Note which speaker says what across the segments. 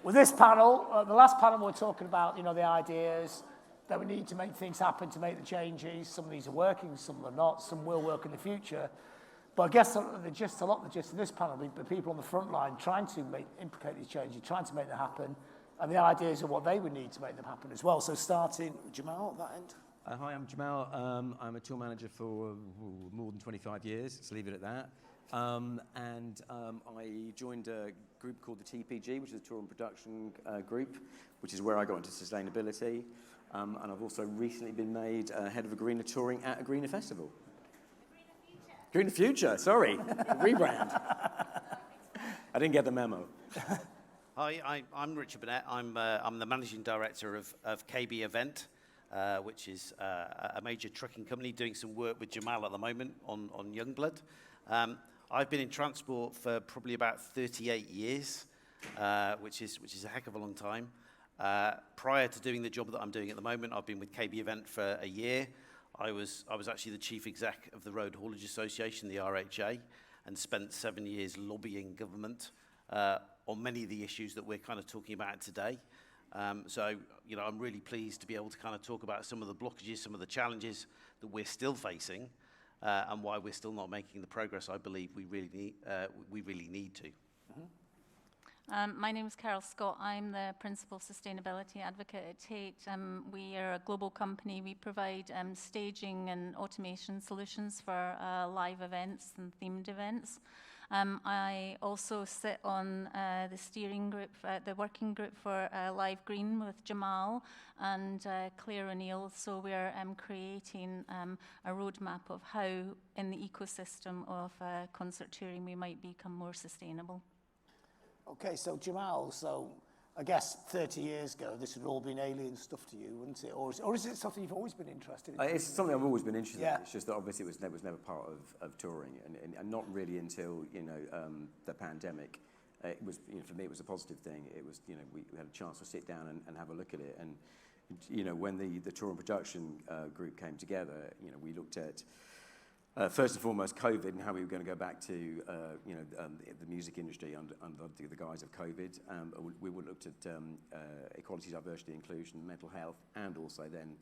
Speaker 1: With this panel, the last panel we're talking about, the ideas that we need to make things happen, to make the changes. Some of these are working, some are not, some will work in the future. But I guess the gist of this panel, the people on the front line trying to implicate these changes, trying to make them happen, and the ideas of what they would need to make them happen as well. So starting with Jamal at that end.
Speaker 2: Hi, I'm Jamal. I'm a tour manager for more than 25 years, let's leave it at that. I joined a group called the TPG, which is a tour and production group, which is where I got into sustainability. And I've also recently been made head of a greener touring at a greener festival. Greener Future, sorry, rebrand. I didn't get the memo.
Speaker 3: Hi, I'm Richard Burnett. I'm the managing director of KB Event, which is a major trucking company doing some work with Jamal at the moment on Youngblood. I've been in transport for probably about 38 years, which is a heck of a long time. Prior to doing the job that I'm doing at the moment, I've been with KB Event for a year. I was actually the chief exec of the Road Haulage Association, the RHA, and spent 7 years lobbying government on many of the issues that we're kind of talking about today. So, I'm really pleased to be able to kind of talk about some of the blockages, some of the challenges that we're still facing, and why we're still not making the progress I believe we really need to.
Speaker 4: My name is Carol Scott. I'm the Principal Sustainability Advocate at TAIT. We are a global company. We provide staging and automation solutions for live events and themed events. I also sit on the steering group, the working group for Live Green with Jamal and Claire O'Neill. So we're creating a roadmap of how in the ecosystem of concert touring we might become more sustainable.
Speaker 1: Okay, so Jamal, I guess 30 years ago, this had all been alien stuff to you, wouldn't it? Or is it something you've always been interested in?
Speaker 2: It's something I've always been interested
Speaker 1: in.
Speaker 2: It's just that obviously it was never part of touring, and not really until the pandemic. It was, for me, it was a positive thing. It was, we had a chance to sit down and have a look at it, and when the tour and production group came together, we looked at. First and foremost, COVID and how we were going to go back to the music industry under the guise of COVID. We looked at equality, diversity, inclusion, mental health, and also then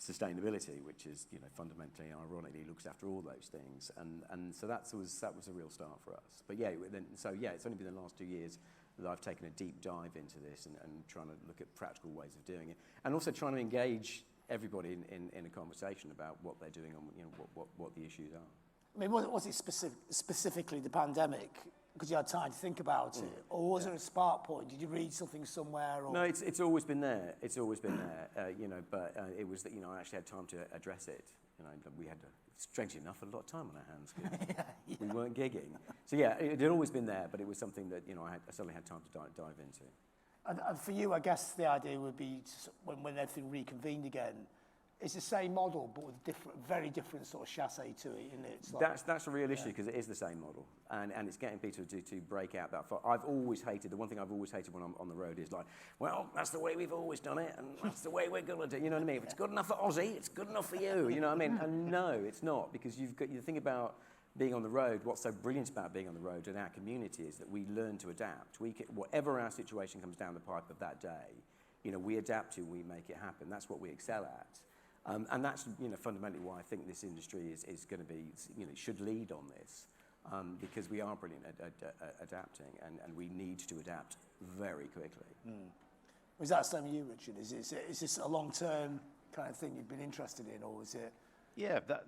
Speaker 2: sustainability, which is fundamentally, ironically, looks after all those things. And so that was a real start for us. But it's only been the last 2 years that I've taken a deep dive into this and trying to look at practical ways of doing it, and also trying to engage everybody in a conversation about what they're doing and what the issues are.
Speaker 1: I mean, was it specifically the pandemic because you had time to think about it, or was there a spark point? Did you read something somewhere? Or?
Speaker 2: No, it's always been there. It's always been there. But it was that I actually had time to address it. We had, strangely enough, a lot of time on our hands. Yeah. We weren't gigging, so it had always been there. But it was something that I suddenly had time to dive into.
Speaker 1: And for you, I guess the idea would be when everything reconvened again, it's the same model, but with very different sort of chassis to it, isn't it? Like,
Speaker 2: that's a real issue because it is the same model, and it's getting people to break out that far. I've always hated, the one thing I've always hated when I'm on the road is like, well, that's the way we've always done it, and that's the way we're going to do it. You know what I mean? If it's good enough for Aussie, it's good enough for you. You know what I mean? And no, it's not, because you think about being on the road. What's so brilliant about being on the road in our community is that we learn to adapt. Whatever our situation comes down the pipe of that day, we adapt to, we make it happen. That's what we excel at. And that's fundamentally why I think this industry is going to be, should lead on this, because we are brilliant at adapting, and we need to adapt very quickly.
Speaker 1: Was that the same with you, Richard? Is this a long-term kind of thing you've been interested in, or is it?
Speaker 3: Yeah, that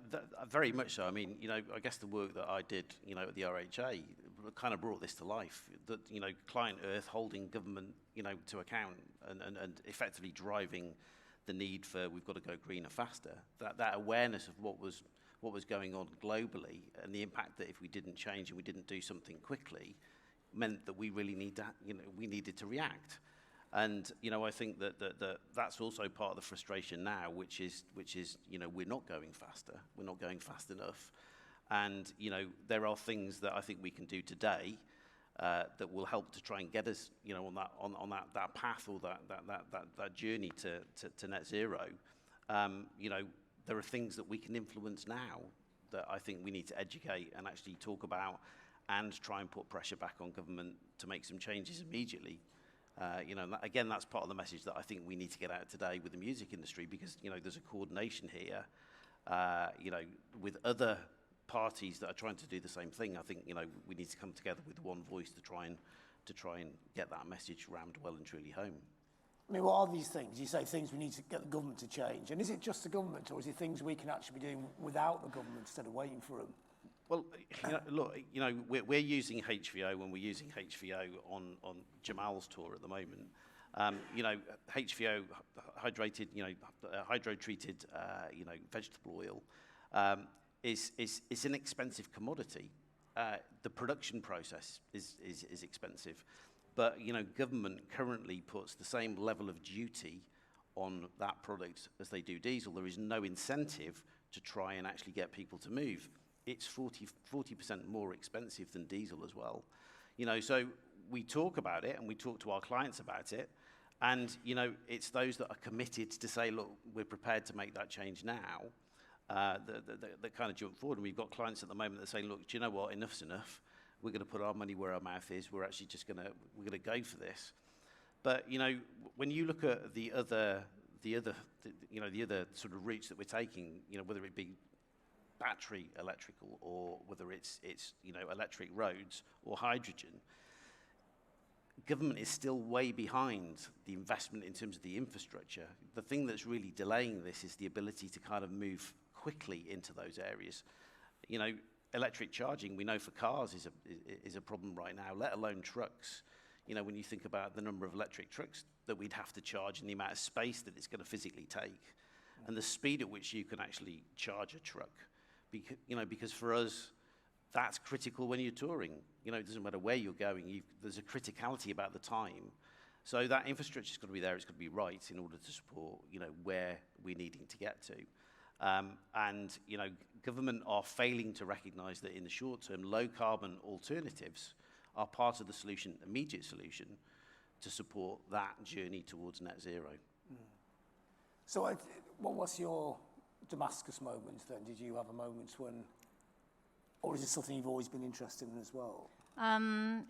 Speaker 3: very much so. I mean, I guess the work that I did, at the RHA kind of brought this to life. That, Client Earth holding government, to account and effectively driving the need for we've got to go greener faster. That awareness of what was going on globally and the impact that if we didn't change and we didn't do something quickly meant that we really we needed to react. And I think that's also part of the frustration now, which is we're not going faster, we're not going fast enough, and there are things that I think we can do today that will help to try and get us on that path or that journey to net zero. There are things that we can influence now that I think we need to educate and actually talk about and try and put pressure back on government to make some changes immediately. You know, and that, again, that's part of the message that I think we need to get out today with the music industry, because, you know, there's a coordination here, you know, with other parties that are trying to do the same thing. I think, you know, we need to come together with one voice to try and get that message rammed well and truly home.
Speaker 1: I mean, what are these things? You say things we need to get the government to change. And is it just the government, or is it things we can actually be doing without the government instead of waiting for them?
Speaker 3: Well, you know, look, you know, we're using HVO when we're using HVO on Jamal's tour at the moment. You know, HVO, hydrated, you know, hydro-treated, you know, vegetable oil, is an expensive commodity. The production process is expensive, but, you know, government currently puts the same level of duty on that product as they do diesel. There is no incentive to try and actually get people to move. It's 40% more expensive than diesel as well. You know, so we talk about it and we talk to our clients about it, and, you know, it's those that are committed to say, look, we're prepared to make that change now, that kind of jump forward. And we've got clients at the moment that say, look, do you know what, enough's enough. We're going to put our money where our mouth is. We're actually just going to go for this. But, you know, when you look at the other sort of routes that we're taking, you know, whether it be battery electrical or whether it's you know, electric roads or hydrogen, government is still way behind the investment in terms of the infrastructure. The thing that's really delaying this is the ability to kind of move quickly into those areas. You know, electric charging, we know for cars is a problem right now, let alone trucks. You know, when you think about the number of electric trucks that we'd have to charge and the amount of space that it's going to physically take, and the speed at which you can actually charge a truck. Because for us, that's critical when you're touring. You know, it doesn't matter where you're going, there's a criticality about the time. So that infrastructure's got to be there, it's got to be right in order to support, you know, where we're needing to get to. And, you know, government are failing to recognise that in the short term, low carbon alternatives are part of the solution, immediate solution, to support that journey towards net zero.
Speaker 1: So what was your Damascus moments then? Did you have a moment when, or is it something you've always been interested in as well?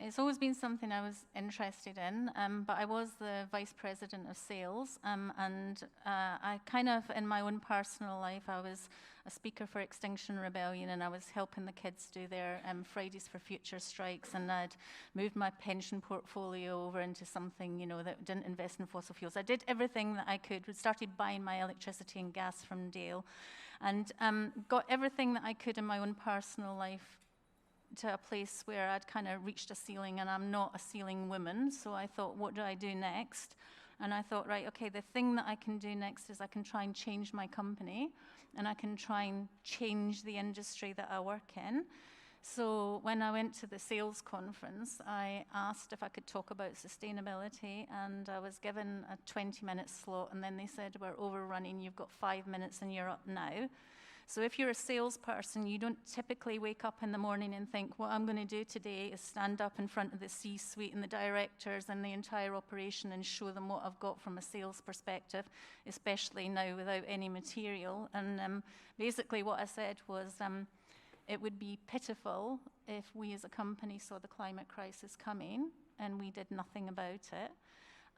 Speaker 4: It's always been something I was interested in, but I was the vice president of sales, and I kind of, in my own personal life, I was a speaker for Extinction Rebellion, and I was helping the kids do their Fridays for Future strikes, and I'd moved my pension portfolio over into something, you know, that didn't invest in fossil fuels. I did everything that I could. We started buying my electricity and gas from Dale, and got everything that I could in my own personal life to a place where I'd kind of reached a ceiling, and I'm not a ceiling woman, so I thought, what do I do next? And I thought, right, okay, the thing that I can do next is I can try and change my company, and I can try and change the industry that I work in. So when I went to the sales conference, I asked if I could talk about sustainability, and I was given a 20-minute slot, and then they said, we're overrunning, you've got 5 minutes and you're up now. So if you're a salesperson, you don't typically wake up in the morning and think, what I'm going to do today is stand up in front of the C-suite and the directors and the entire operation and show them what I've got from a sales perspective, especially now without any material. And basically what I said was it would be pitiful if we as a company saw the climate crisis coming and we did nothing about it.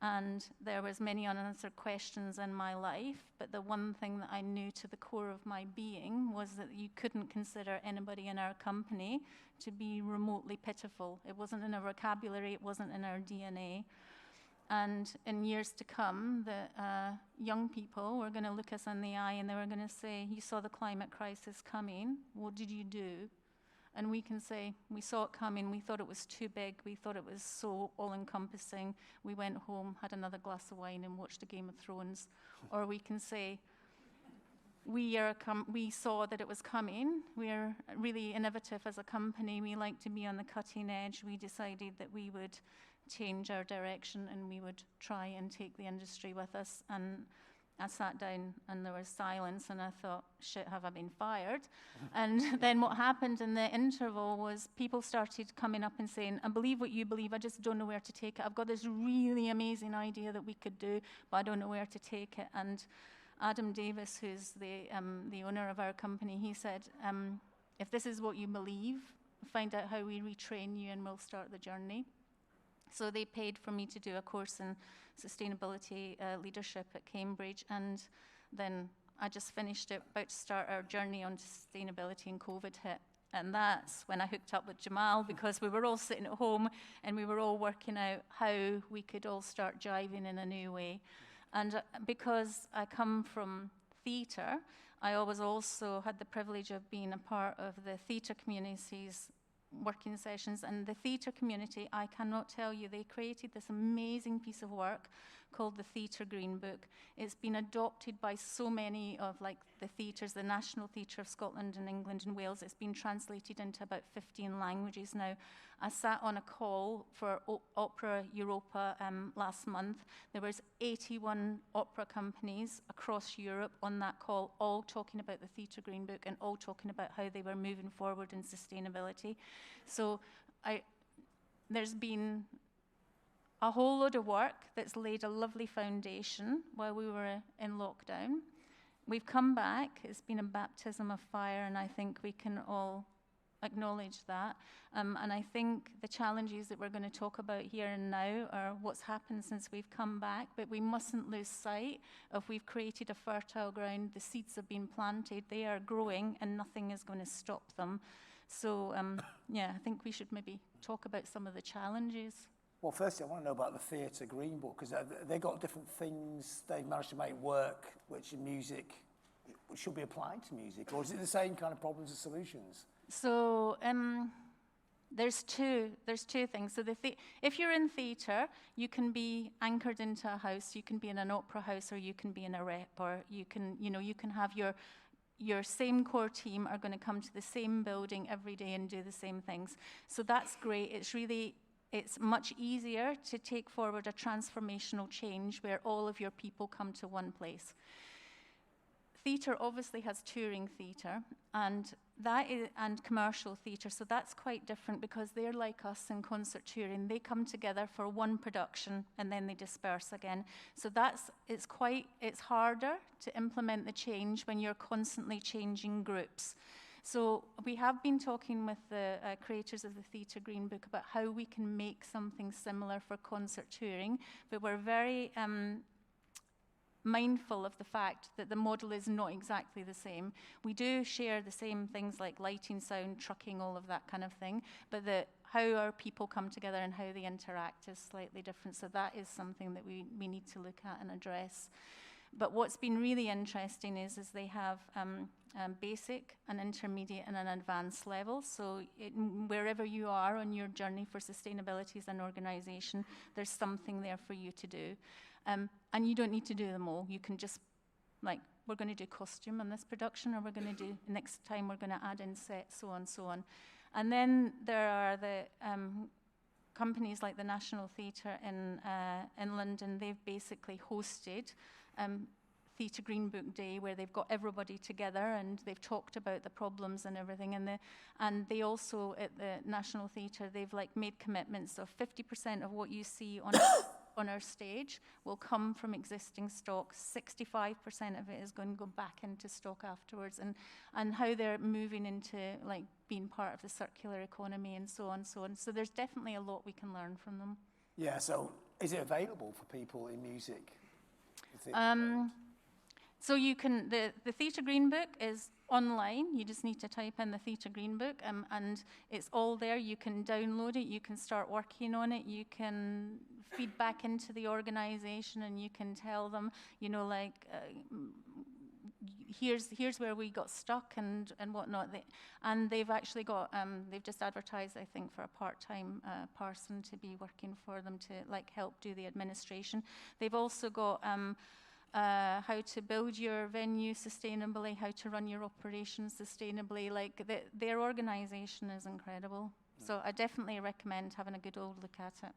Speaker 4: And there was many unanswered questions in my life, but the one thing that I knew to the core of my being was that you couldn't consider anybody in our company to be remotely pitiful. It wasn't in our vocabulary, it wasn't in our DNA. And in years to come, the young people were going to look us in the eye and they were going to say, you saw the climate crisis coming, what did you do? And we can say, we saw it coming, we thought it was too big, we thought it was so all-encompassing, we went home, had another glass of wine and watched a Game of Thrones. Or we can say, we saw that it was coming, we're really innovative as a company, we like to be on the cutting edge, we decided that we would change our direction and we would try and take the industry with us. And I sat down and there was silence and I thought, shit, have I been fired? And then what happened in the interval was people started coming up and saying, I believe what you believe, I just don't know where to take it. I've got this really amazing idea that we could do, but I don't know where to take it. And Adam Davis, who's the owner of our company, he said, if this is what you believe, find out how we retrain you and we'll start the journey. So they paid for me to do a course in sustainability leadership at Cambridge, and then I just finished it, about to start our journey on sustainability, and COVID hit. And that's when I hooked up with Jamal, because we were all sitting at home and we were all working out how we could all start jiving in a new way. And because I come from theatre, I always also had the privilege of being a part of the theatre community's working sessions. And the theatre community, I cannot tell you, they created this amazing piece of work called the Theatre Green Book. It's been adopted by so many of like the theatres, the National Theatre of Scotland and England and Wales. It's been translated into about 15 languages now. I sat on a call for Opera Europa last month. There was 81 opera companies across Europe on that call, all talking about the Theatre Green Book and all talking about how they were moving forward in sustainability. So there's been a whole load of work that's laid a lovely foundation while we were in lockdown. We've come back. It's been a baptism of fire, and I think we can all acknowledge that. And I think the challenges that we're going to talk about here and now are what's happened since we've come back, but we mustn't lose sight of we've created a fertile ground. The seeds have been planted. They are growing, and nothing is going to stop them. So, yeah, I think we should maybe talk about some of the challenges.
Speaker 1: Well, firstly, I want to know about the Theatre Green Book, because they've got different things they've managed to make work, which in music should be applied to music, or is it the same kind of problems and solutions?
Speaker 4: So there's two things. So if you're in theatre, you can be anchored into a house. You can be in an opera house, or you can be in a rep, or you can have your same core team are going to come to the same building every day and do the same things. So that's great. It's much easier to take forward a transformational change where all of your people come to one place. Theatre obviously has touring theatre and commercial theatre, so that's quite different because they're like us in concert touring. They come together for one production and then they disperse again. So it's harder to implement the change when you're constantly changing groups. So we have been talking with the creators of the Theatre Green Book about how we can make something similar for concert touring, but we're very mindful of the fact that the model is not exactly the same. We do share the same things like lighting, sound, trucking, all of that kind of thing, but how our people come together and how they interact is slightly different. So that is something that we need to look at and address. But what's been really interesting is they have basic, an intermediate, and an advanced level. So wherever you are on your journey for sustainability as an organisation, there's something there for you to do. And you don't need to do them all. You can just, like, we're going to do costume in this production, or we're going to do, next time we're going to add in set, so on, so on. And then there are the companies like the National Theatre in London. They've basically hosted Theatre Green Book Day, where they've got everybody together and they've talked about the problems and everything. And they also, at the National Theatre, they've like made commitments of 50% of what you see on our stage will come from existing stock. 65% of it is going to go back into stock afterwards, and how they're moving into like being part of the circular economy and so on, so on. So there's definitely a lot we can learn from them.
Speaker 1: Yeah, so is it available for people in music?
Speaker 4: So you can, the Theatre Green Book is online. You just need to type in the Theatre Green Book, and it's all there. You can download it. You can start working on it. You can feed back into the organisation, and you can tell them, here's where we got stuck and whatnot. And they've actually got, they've just advertised, I think, for a part-time person to be working for them to like help do the administration. They've also got how to build your venue sustainably, how to run your operations sustainably. Like their organisation is incredible. So I definitely recommend having a good old look at it.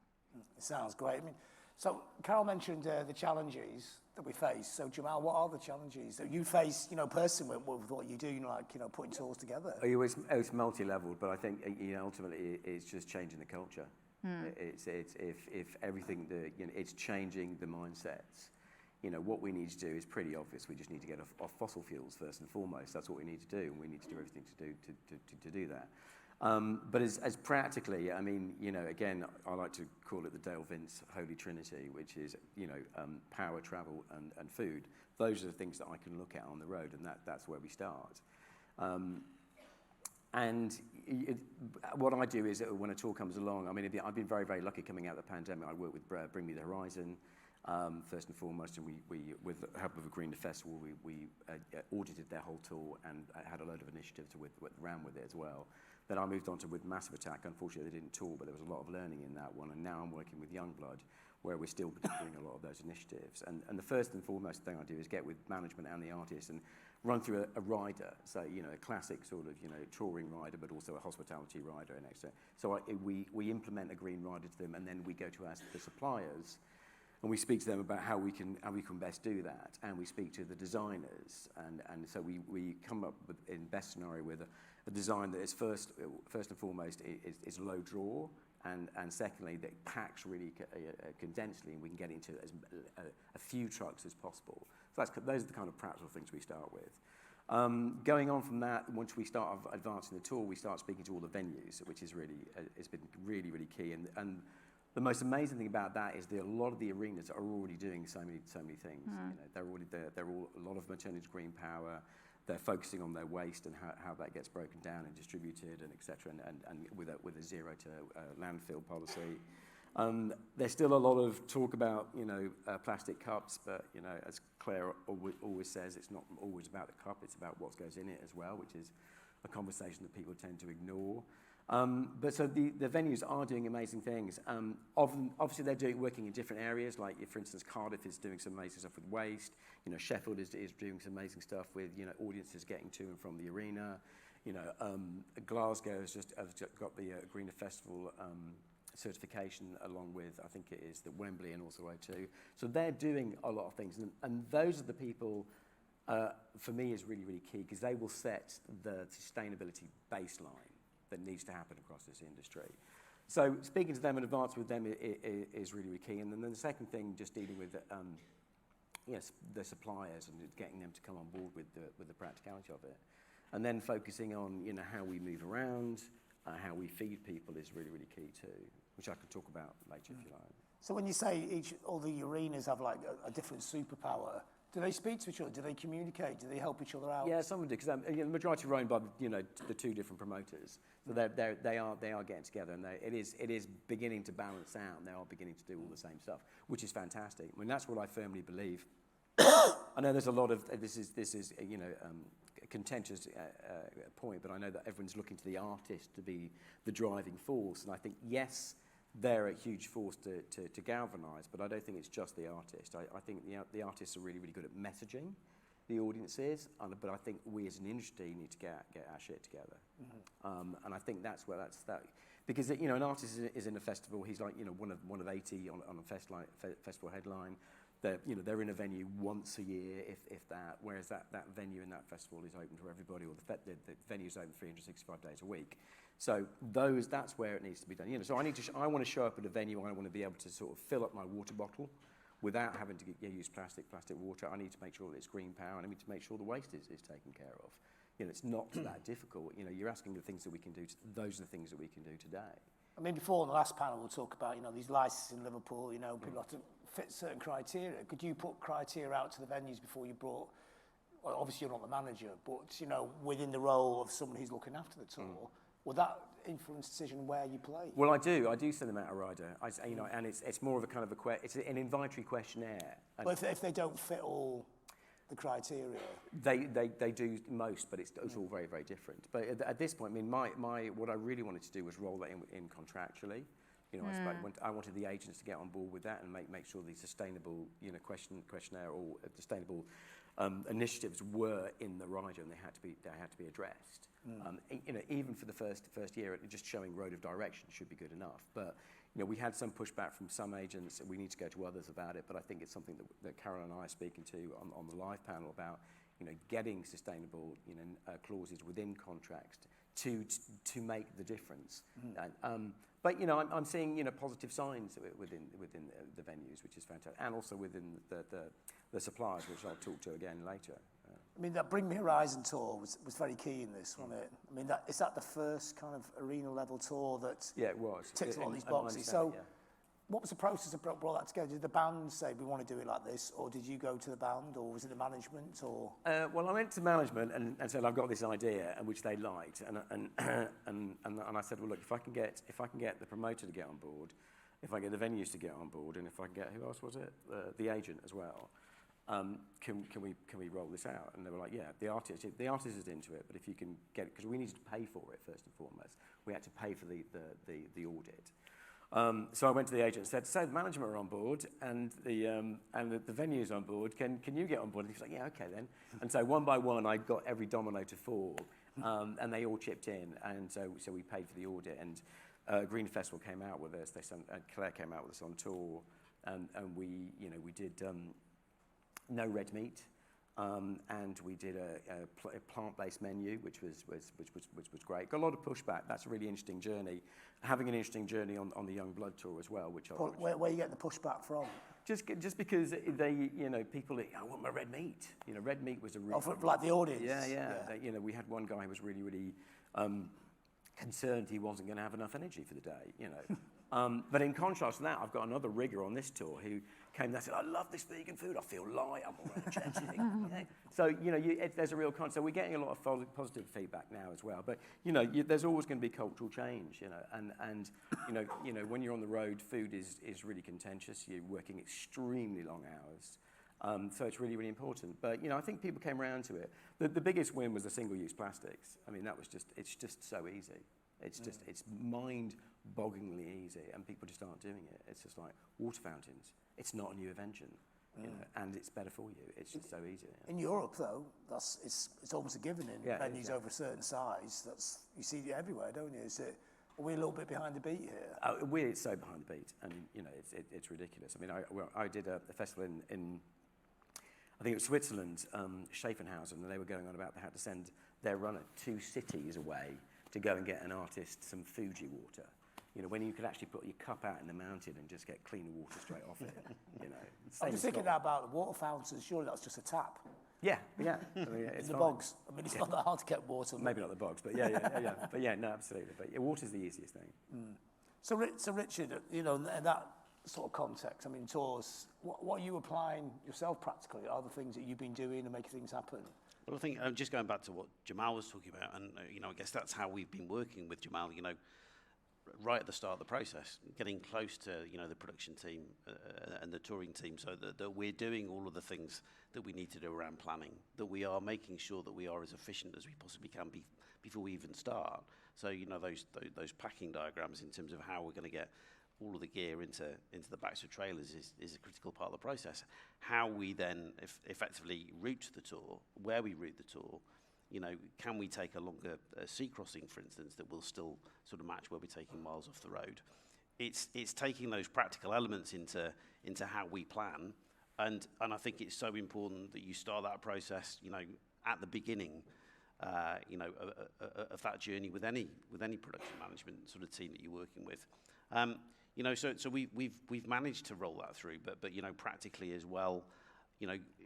Speaker 1: It sounds great. I mean, so Carol mentioned the challenges that we face. So Jamal, what are the challenges that you face, personally with what you do, putting tools together?
Speaker 2: It's multi-leveled, but I think ultimately it's just changing the culture. It's if everything it's changing the mindsets. What we need to do is pretty obvious. We just need to get off fossil fuels first and foremost. That's what we need to do, and we need to do everything to do that. But as practically, I mean, you know, again, I like to call it the Dale Vince Holy Trinity, which is, you know, power, travel, and food. Those are the things that I can look at on the road, and that's where we start. What I do is when a tour comes along, I mean, I've been very, very lucky coming out of the pandemic. I worked with Bring Me the Horizon, first and foremost, and we with the help of a Green Festival, we audited their whole tour and had a load of initiatives ran with it as well. Then I moved on to with Massive Attack. Unfortunately, they didn't tour, but there was a lot of learning in that one. And now I'm working with Youngblood, where we're still doing a lot of those initiatives. And the first and foremost thing I do is get with management and the artists and run through a rider. So, you know, a classic sort of, you know, touring rider, but also a hospitality rider. And so we implement a green rider to them, and then we go to the suppliers, and we speak to them about how we can best do that. And we speak to the designers. And so we come up with, in best scenario, with a design that is first and foremost is low draw, and secondly that packs really condensedly, and we can get into as a few trucks as possible. So those are the kind of practical things we start with. Going on from that, once we start advancing the tour, we start speaking to all the venues, which is really it's been really, really key. And the most amazing thing about that is that a lot of the arenas are already doing so many things. You know, they're all a lot of them are turning to green power. They're focusing on their waste and how that gets broken down and distributed, and etc. And with a zero to landfill policy. There's still a lot of talk about, you know, plastic cups, but, you know, as Claire always says, it's not always about the cup, it's about what goes in it as well, which is a conversation that people tend to ignore. But so the venues are doing amazing things. Obviously, they're working in different areas. Like, for instance, Cardiff is doing some amazing stuff with waste. You know, Sheffield is doing some amazing stuff with, you know, audiences getting to and from the arena. You know, Glasgow has just got the Greener Festival certification, along with, I think it is the Wembley and also O2. So they're doing a lot of things, and those are the people. For me, is really, really key, because they will set the sustainability baseline that needs to happen across this industry. So speaking to them in advance with them is really, really key. And then the second thing, just dealing with yes, the suppliers and getting them to come on board with the practicality of it. And then focusing on, you know, how we move around, how we feed people is really, really key too, which I can talk about later if you like.
Speaker 1: So when you say all the arenas have like a different superpower, do they speak to each other? Do they communicate? Do they help each other out?
Speaker 2: Yeah, some of them do, because the majority are owned by, you know, the two different promoters. So they are getting together, and it is beginning to balance out. And they are beginning to do all the same stuff, which is fantastic. I mean, that's what I firmly believe. I know there's a lot of this is you know, a contentious point, but I know that everyone's looking to the artist to be the driving force, and I think yes, they're a huge force to galvanise, but I don't think it's just the artist. I think the artists are really, really good at messaging the audiences, but I think we as an industry need to get our shit together. Mm-hmm. And I think that's where that, because, you know, an artist is in a festival, he's like, you know, one of 80 on a festival headline. They're in a venue once a year, if that, whereas that venue and that festival is open to everybody, or the venue is open 365 days a week. So that's where it needs to be done. You know, so I want to show up at a venue. I want to be able to sort of fill up my water bottle without having to use plastic water. I need to make sure that it's green power, and I need to make sure the waste is taken care of. You know, it's not that difficult. You know, you're asking the things that we can do. Those are the things that we can do today.
Speaker 1: I mean, before in the last panel, we'll talk about, you know, these licenses in Liverpool. You know, people have to fit certain criteria. Could you put criteria out to the venues before you brought? Well, obviously you're not the manager, but, you know, within the role of someone who's looking after the tour. Will that influence decision where you play?
Speaker 2: Well, I do send them out a rider. You know, and it's more of a kind of it's an inventory questionnaire.
Speaker 1: Well, if they don't fit all the criteria,
Speaker 2: they do most, but it's all very, very different. But at this point, I mean, what I really wanted to do was roll that in contractually. You know, I wanted the agents to get on board with that and make sure the sustainable, you know, questionnaire or sustainable initiatives were in the rider, and they had to be addressed. You know, even for the first year, just showing road of direction should be good enough. But you know, we had some pushback from some agents. We need to go to others about it. But I think it's something that Carol and I are speaking to on the live panel about. You know, getting sustainable, you know, clauses within contracts to make the difference. But you know, I'm seeing, you know, positive signs within the venues, which is fantastic, and also within the suppliers, which I'll talk to again later.
Speaker 1: I mean, that Bring Me Horizon tour was very key in this, wasn't it? I mean, is that the first kind of arena level tour that
Speaker 2: it was.
Speaker 1: ticks a lot of these
Speaker 2: And I
Speaker 1: boxes?
Speaker 2: understand
Speaker 1: So,
Speaker 2: it,
Speaker 1: what was the process that brought that together? Did the band say we want to do it like this, or did you go to the band, or was it the management, or?
Speaker 2: Well, I went to management and said I've got this idea, and which they liked, and I said, well, look, if I can get the promoter to get on board, if I get the venues to get on board, and if I can get, who else was it, the agent as well, can we roll this out? And they were like, yeah, the artist is into it, but if you can get it, because we needed to pay for it first and foremost, we had to pay for the audit. So I went to the agent and said, so the management are on board and the venue's on board. Can you get on board? And he was like, yeah, okay then. And so one by one, I got every domino to fall, and they all chipped in. And so we paid for the audit. And Green Festival came out with us. Claire came out with us on tour, and we did no red meat. And we did a plant-based menu, which was great. Got a lot of pushback. That's a really interesting journey. Having an interesting journey on the Young Blood tour as well,
Speaker 1: Where are you getting the pushback from?
Speaker 2: just because they, people, I want my red meat. Red meat was a really...
Speaker 1: Oh, for, like the audience?
Speaker 2: Yeah. They, we had one guy who was really concerned he wasn't going to have enough energy for the day, But in contrast to that, I've got another rigger on this tour who came and said, I love this vegan food, I feel light, I'm more energetic. So, there's a real contrast. So we're getting a lot of positive feedback now as well. But, there's always going to be cultural change, and when you're on the road, food is really contentious. You're working extremely long hours. So it's really, really important. But, I think people came around to it. The biggest win was the single-use plastics. I mean, it's just so easy. It's just, it's mind-bogglingly easy, and people just aren't doing it. It's just like water fountains. It's not a new invention, and it's better for you. It's just so easy.
Speaker 1: In Europe, though, it's almost a given in venues
Speaker 2: exactly.
Speaker 1: over a certain size. You see it everywhere, don't you? Are we a little bit behind the beat here?
Speaker 2: We're so behind the beat. I mean, it's ridiculous. I mean, I did a festival in I think it was Switzerland, Schaffenhausen, and they were going on about they had to send their runner 2 cities away to go and get an artist some Fuji water. When you could actually put your cup out in the mountain and just get clean water straight off it.
Speaker 1: I was thinking about the water fountains. Surely that's just a tap.
Speaker 2: Yeah. I mean, it's
Speaker 1: the
Speaker 2: fine.
Speaker 1: bogs. I mean, it's not that hard to get water.
Speaker 2: Maybe not the bogs, but yeah. But yeah, no, absolutely. But water's the easiest thing.
Speaker 1: So Richard, in that sort of context, I mean, tours, what are you applying yourself practically? Are the things that you've been doing and making things happen?
Speaker 3: Well, I think just going back to what Jamal was talking about, and I guess that's how we've been working with Jamal. Right at the start of the process, getting close to the production team and the touring team, so that we're doing all of the things that we need to do around planning. That we are making sure that we are as efficient as we possibly can be before we even start. So those packing diagrams in terms of how we're going to get all of the gear into the backs of trailers is a critical part of the process. How we then effectively route the tour, where we route the tour, can we take a longer sea crossing, for instance, that will still sort of match where we're taking miles off the road? It's taking those practical elements into how we plan, and I think it's so important that you start that process, at the beginning, of that journey with any production management sort of team that you're working with. So we've managed to roll that through, but practically as well,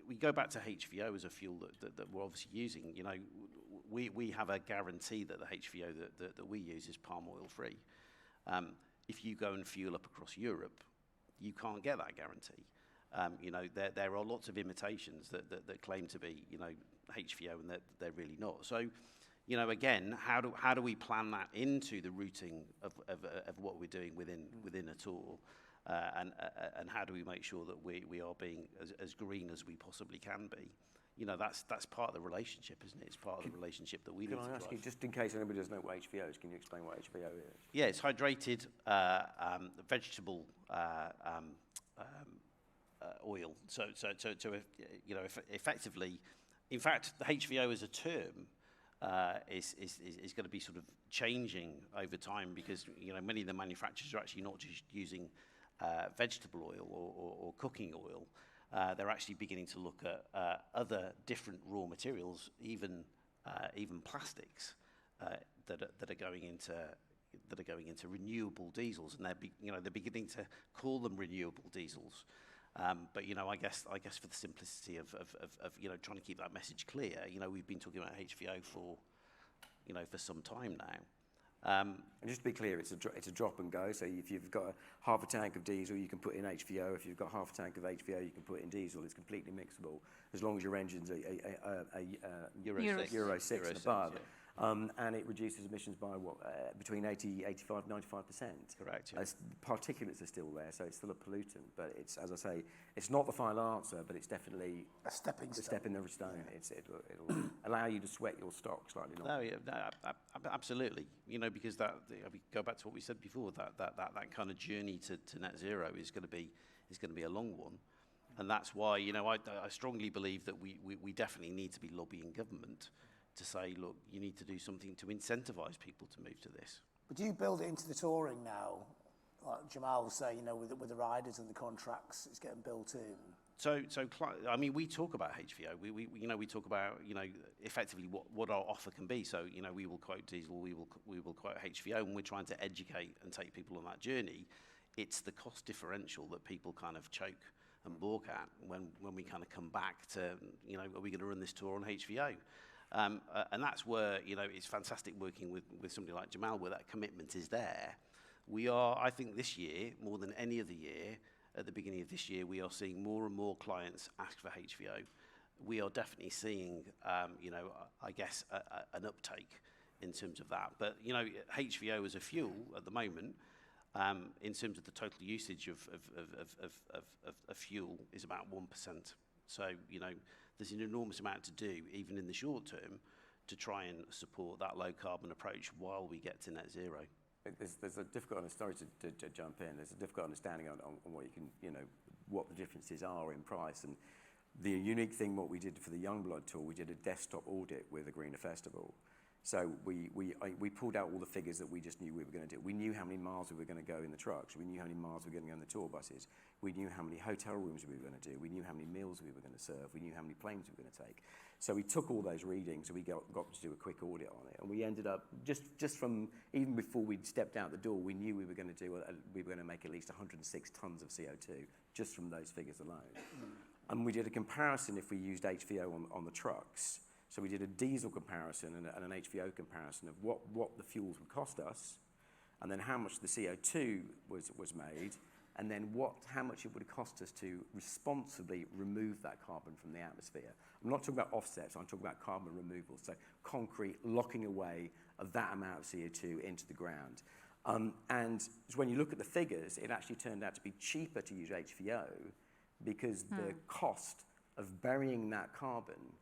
Speaker 3: we go back to HVO as a fuel that we're obviously using. We have a guarantee that the HVO that we use is palm oil free. If you go and fuel up across Europe, you can't get that guarantee. There are lots of imitations that claim to be HVO, and they're really not. So, again, how do we plan that into the routing of what we're doing within a tour? And how do we make sure that we are being as green as we possibly can be? That's part of the relationship, isn't it? It's part of the relationship that we need to drive.
Speaker 2: Can I ask you, just in case anybody doesn't know what HVO is, can you explain what HVO is?
Speaker 3: Yeah, it's hydrated vegetable oil. So effectively, in fact, the HVO as a term is going to be sort of changing over time, because many of the manufacturers are actually not just using vegetable oil or cooking oil. They're actually beginning to look at other different raw materials, even plastics that are going into renewable diesels, and they're beginning to call them renewable diesels. But I guess for the simplicity of trying to keep that message clear, we've been talking about HVO for some time now.
Speaker 2: And just to be clear, it's a drop and go. So if you've got half a tank of diesel, you can put in HVO. If you've got half a tank of HVO, you can put in diesel. It's completely mixable as long as your engine's a Euro 6 and above.
Speaker 3: Yeah.
Speaker 2: And it reduces emissions by between 80, 85, 95%.
Speaker 3: Correct. Yeah.
Speaker 2: Particulates are still there, so it's still a pollutant. But it's, as I say, it's not the final answer, but it's definitely
Speaker 1: A stepping stone.
Speaker 2: step in the stone. Yeah. It'll allow you to sweat your stock slightly longer.
Speaker 3: Absolutely. Because we go back to what we said before. That kind of journey to net zero is going to be a long one, and that's why I strongly believe that we definitely need to be lobbying government to say, look, you need to do something to incentivise people to move to this.
Speaker 1: But do you build it into the touring now? Like Jamal was saying, with the riders and the contracts, it's getting built in.
Speaker 3: So we talk about HVO. We talk about effectively what our offer can be. So we will quote diesel, we will quote HVO, and we're trying to educate and take people on that journey. It's the cost differential that people kind of choke and balk at when we kind of come back to are we going to run this tour on HVO? And that's where it's fantastic working with somebody like Jamal, where that commitment is there. We are, I think, this year more than any other year. At the beginning of this year, we are seeing more and more clients ask for HVO. We are definitely seeing, I guess, an uptake in terms of that. But HVO as a fuel at the moment, in terms of the total usage of fuel, is about 1%. So there's an enormous amount to do, even in the short term, to try and support that low carbon approach while we get to net zero.
Speaker 2: There's a difficult, sorry to jump in, there's a difficult understanding on what you can, what the differences are in price. And the unique thing, what we did for the Youngblood tour, we did a desktop audit with the Greener Festival. So we pulled out all the figures that we just knew we were going to do. We knew how many miles we were going to go in the trucks. We knew how many miles we were going to go in the tour buses. We knew how many hotel rooms we were going to do. We knew how many meals we were going to serve. We knew how many planes we were going to take. So we took all those readings and we got to do a quick audit on it. And we ended up, just from, even before we'd stepped out the door, we knew we were going to make at least 106 tons of CO2 just from those figures alone. And we did a comparison if we used HVO on the trucks. So we did a diesel comparison and an HVO comparison of what the fuels would cost us, and then how much the CO2 was made, and then how much it would cost us to responsibly remove that carbon from the atmosphere. I'm not talking about offsets, I'm talking about carbon removal, so concrete locking away of that amount of CO2 into the ground. And when you look at the figures, it actually turned out to be cheaper to use HVO because the cost of burying that carbon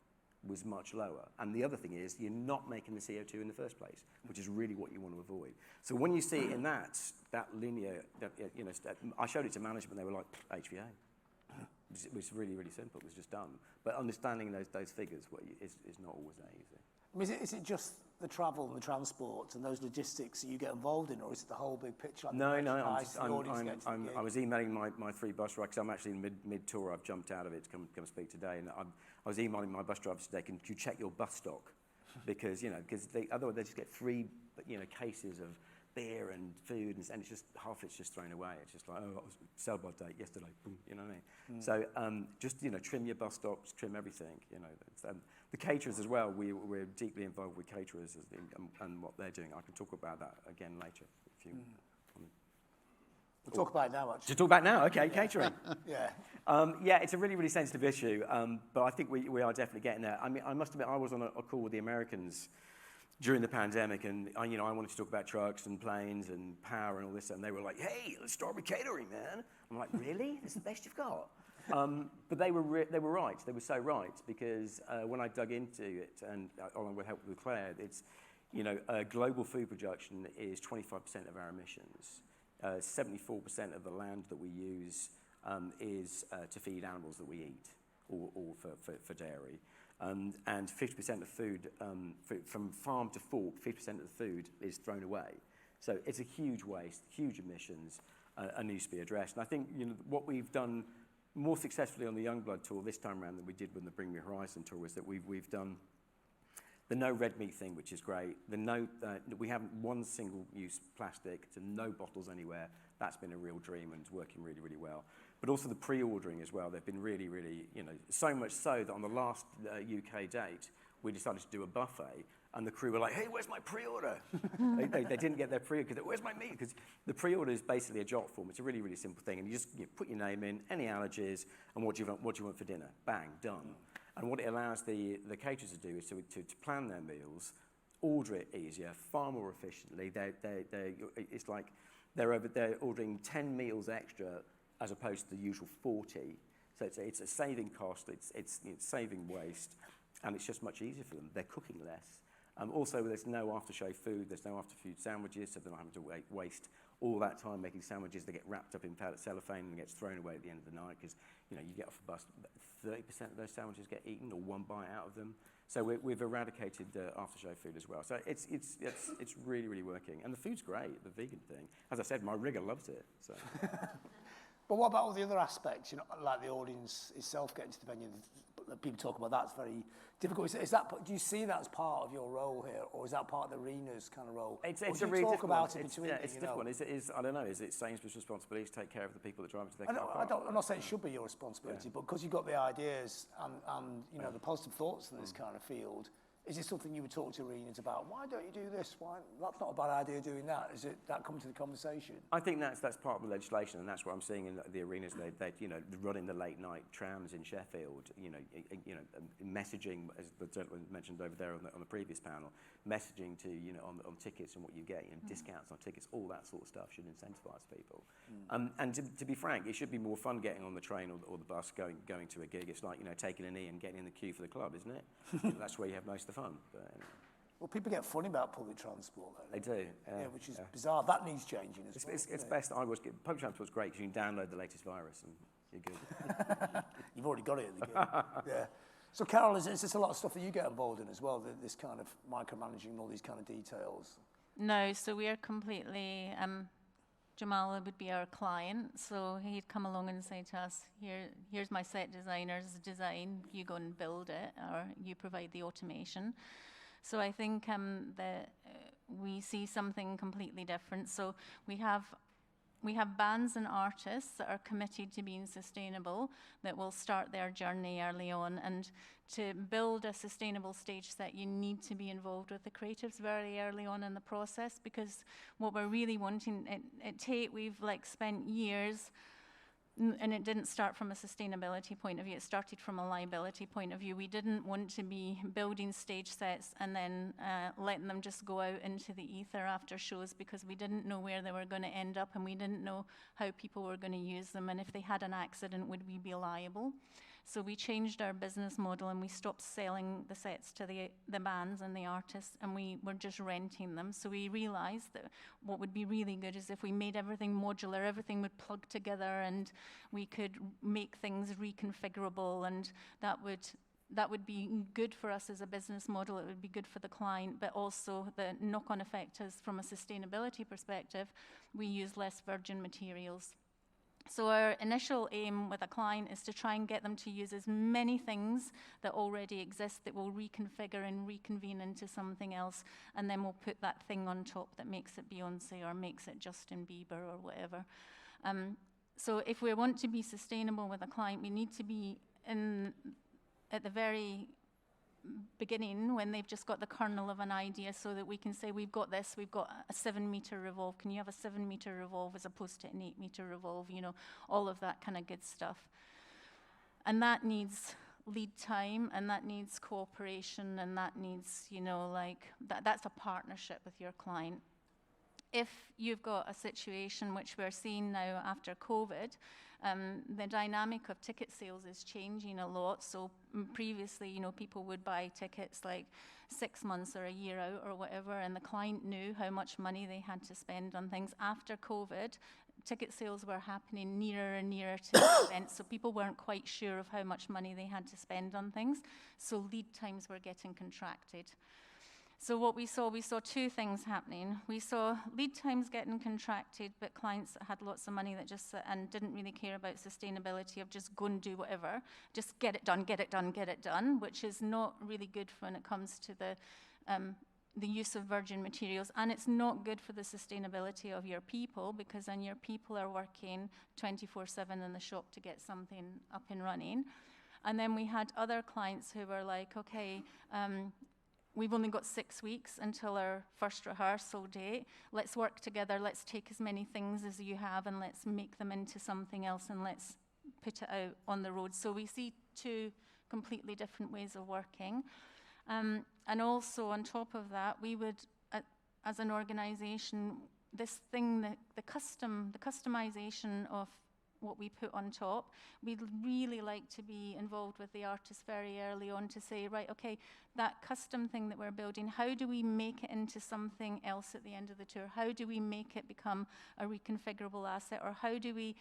Speaker 2: was much lower. And the other thing is, you're not making the CO2 in the first place, which is really what you want to avoid. So when you see it in that linear, I showed it to management, they were like, HVO. It was really, really simple, it was just done. But understanding those figures is not always that easy.
Speaker 1: I mean, is it just the travel and the transport and those logistics that you get involved in, or is it the whole big picture? Like
Speaker 2: I was emailing my three bus drivers, because I'm actually in mid-tour, I've jumped out of it to come speak today, and I was emailing my bus drivers today, can you check your bus stock? Because, otherwise they just get free, cases of beer and food, and it's just, half it's just thrown away. It's just like, oh, sell-by date yesterday, boom, you know what I mean? So just, trim your bus stops, trim everything, the caterers as well, we're deeply involved with caterers and what they're doing. I can talk about that again later if you
Speaker 1: We'll talk about it now, actually.
Speaker 2: To talk about now, okay, catering.
Speaker 1: Yeah.
Speaker 2: It's a really, really sensitive issue, but I think we are definitely getting there. I mean, I must admit, I was on a call with the Americans during the pandemic, and I wanted to talk about trucks and planes and power and all this, and they were like, hey, let's start with catering, man. I'm like, really? This is the best you've got? But they were right. They were so right, because when I dug into it, and along with help with Claire, it's, global food production is 25% of our emissions. 74% of the land that we use is to feed animals that we eat, or for dairy. And 50% of food, from farm to fork, 50% of the food is thrown away. So it's a huge waste, huge emissions, and needs to be addressed. And I think what we've done more successfully on the Youngblood tour this time around than we did with the Bring Me Horizon tour is that we've done the no red meat thing, which is great. We haven't one single use plastic, to no bottles anywhere. That's been a real dream and it's working really, really well. but also the pre-ordering as well. They've been really, really, so much so that on the last UK date, we decided to do a buffet, and the crew were like, hey, where's my pre-order? they didn't get their pre-order, because where's my meat? Because the pre-order is basically a jot form. It's a really, really simple thing, and you just put your name in, any allergies, and what do you want for dinner? Bang, done. And what it allows the caterers to do is to plan their meals, order it easier, far more efficiently. It's like they're ordering 10 meals extra as opposed to the usual 40. So it's a saving cost, it's saving waste, and it's just much easier for them. They're cooking less. Also, there's no after-show food, there's no after-food sandwiches, so they're not having to waste all that time making sandwiches. They get wrapped up in cellophane and gets thrown away at the end of the night, because you get off a bus, 30% of those sandwiches get eaten, or one bite out of them. So we've eradicated after-show food as well. So it's really, really working. And the food's great, the vegan thing. As I said, my rigger loves it. So.
Speaker 1: But what about all the other aspects, like the audience itself getting to the venue? People talk about that's very difficult. Do you see that as part of your role here, or is that part of the arena's kind of role?
Speaker 2: It's
Speaker 1: a really
Speaker 2: talk about
Speaker 1: it between.
Speaker 2: It's a difficult one. I don't know. Is it Sainsbury's responsibility to take care of the people that drive into their car park?
Speaker 1: I'm not saying it should be your responsibility, but because you've got the ideas and the positive thoughts in this kind of field, is it something you would talk to arenas about? Why don't you do this? Why that's not a bad idea doing that? Is it that come to the conversation?
Speaker 2: I think that's part of the legislation, and that's what I'm seeing in the arenas. They running the late night trams in Sheffield. Messaging, as the gentleman mentioned over there on the previous panel, messaging to on tickets and what you get, discounts on tickets, all that sort of stuff should incentivise people. And to be frank, it should be more fun getting on the train or the bus going to a gig. It's like taking an E and getting in the queue for the club, isn't it? That's where you have most of the fun. But anyway.
Speaker 1: Well, people get funny about public transport, though.
Speaker 2: They do.
Speaker 1: Which is bizarre. That needs changing as well.
Speaker 2: It's best. Public transport's great because you can download the latest virus and you're good.
Speaker 1: You've already got it at the gig. Yeah. So, Carol, is this a lot of stuff that you get involved in as well, this kind of micromanaging all these kind of details?
Speaker 4: No, so we are completely, Jamal would be our client, so he'd come along and say to us, here's my set designer's design, you go and build it, or you provide the automation. So I think that we see something completely different. So we have bands and artists that are committed to being sustainable, that will start their journey early on. And to build a sustainable stage set, you need to be involved with the creatives very early on in the process, because what we're really wanting at TAIT, we've spent years, and it didn't start from a sustainability point of view, it started from a liability point of view. We didn't want to be building stage sets and then letting them just go out into the ether after shows, because we didn't know where they were going to end up, and we didn't know how people were going to use them, and if they had an accident, would we be liable? So we changed our business model, and we stopped selling the sets to the bands and the artists, and we were just renting them. So we realized that what would be really good is if we made everything modular, everything would plug together, and we could make things reconfigurable, and that would be good for us as a business model. It would be good for the client, but also the knock-on effect is, from a sustainability perspective, we use less virgin materials. So our initial aim with a client is to try and get them to use as many things that already exist that will reconfigure and reconvene into something else, and then we'll put that thing on top that makes it Beyonce or makes it Justin Bieber or whatever. So if we want to be sustainable with a client, we need to be at the very beginning, when they've just got the kernel of an idea, so that we can say, we've got this, we've got a 7-meter revolve, can you have a 7-meter revolve as opposed to an 8-meter revolve, all of that kind of good stuff. And that needs lead time, and that needs cooperation, and that needs, that's a partnership with your client. If you've got a situation which we're seeing now after COVID, the dynamic of ticket sales is changing a lot. So previously, people would buy tickets 6 months or a year out or whatever, and the client knew how much money they had to spend on things. After COVID, ticket sales were happening nearer and nearer to the event, so people weren't quite sure of how much money they had to spend on things. So lead times were getting contracted. So what we saw two things happening. We saw lead times getting contracted, but clients that had lots of money that just and didn't really care about sustainability, of just go and do whatever, just get it done, which is not really good when it comes to the the use of virgin materials, and it's not good for the sustainability of your people, because then your people are working 24/7 in the shop to get something up and running. And then we had other clients who were like, okay, we've only got 6 weeks until our first rehearsal date. Let's work together. Let's take as many things as you have and let's make them into something else and let's put it out on the road. So we see two completely different ways of working. And also on top of that, we would, as an organization, this thing, the customization of what we put on top, we'd really like to be involved with the artists very early on to say, right, okay, that custom thing that we're building, how do we make it into something else at the end of the tour? How do we make it become a reconfigurable asset? Or how do we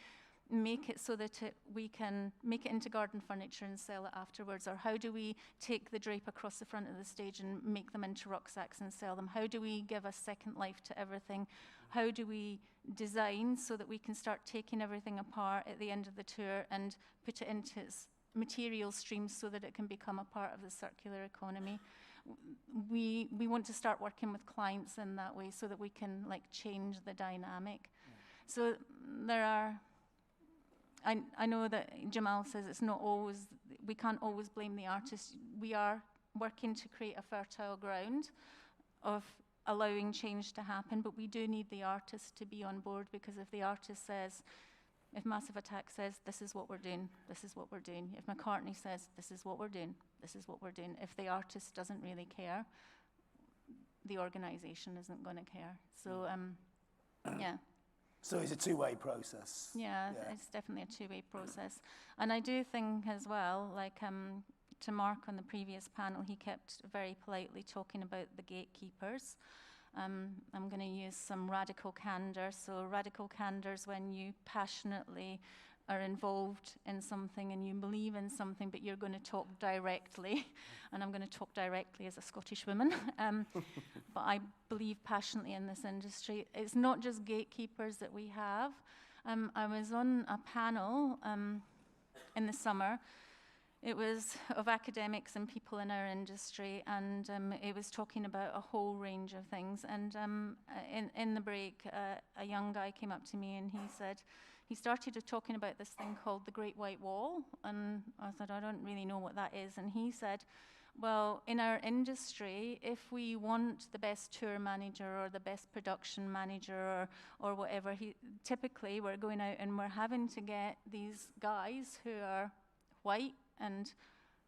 Speaker 4: make it so that we can make it into garden furniture and sell it afterwards? Or how do we take the drape across the front of the stage and make them into rucksacks and sell them? How do we give a second life to everything? How do we design so that we can start taking everything apart at the end of the tour and put it into its material streams so that it can become a part of the circular economy? We want to start working with clients in that way so that we can change the dynamic. So there are, I know that Jamal says it's not always, we can't always blame the artist. We are working to create a fertile ground of allowing change to happen, but we do need the artist to be on board, because if the artist says, if Massive Attack says, this is what we're doing, this is what we're doing. If McCartney says, this is what we're doing, this is what we're doing. If the artist doesn't really care, the organization isn't going to care. So, yeah.
Speaker 1: So it's a two-way process.
Speaker 4: Yeah, it's definitely a two-way process. And I do think as well, to Mark on the previous panel, he kept very politely talking about the gatekeepers. I'm going to use some radical candor. So radical candor is when you passionately are involved in something and you believe in something, but you're going to talk directly. And I'm going to talk directly as a Scottish woman. But I believe passionately in this industry. It's not just gatekeepers that we have. I was on a panel in the summer. It was of academics and people in our industry, and it was talking about a whole range of things. And in the break, a young guy came up to me and he started talking about this thing called the Great White Wall. And I said, I don't really know what that is. And he said, well, in our industry, if we want the best tour manager or the best production manager or whatever, typically we're going out and we're having to get these guys who are white and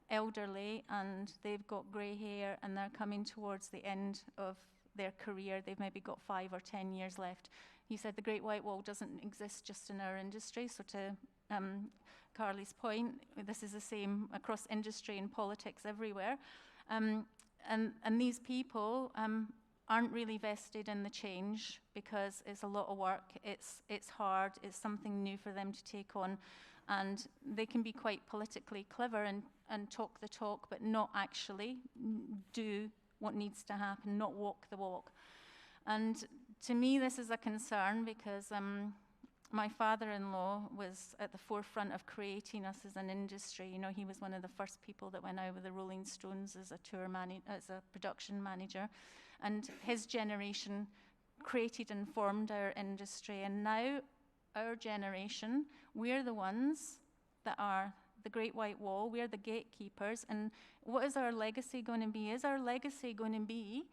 Speaker 4: elderly, and they've got grey hair, and they're coming towards the end of their career. They've maybe got 5 or 10 years left. He said the Great White Wall doesn't exist just in our industry. So to Carly's point, this is the same across industry and politics everywhere. And these people aren't really vested in the change because it's a lot of work, it's hard, it's something new for them to take on. And they can be quite politically clever and talk the talk, but not actually do what needs to happen, not walk the walk. And to me, this is a concern because my father-in-law was at the forefront of creating us as an industry. You know, he was one of the first people that went out with the Rolling Stones as a production manager. And his generation created and formed our industry. And now our generation, we're the ones that are the Great White Wall, we're the gatekeepers, and what is our legacy going to be? Is our legacy going to be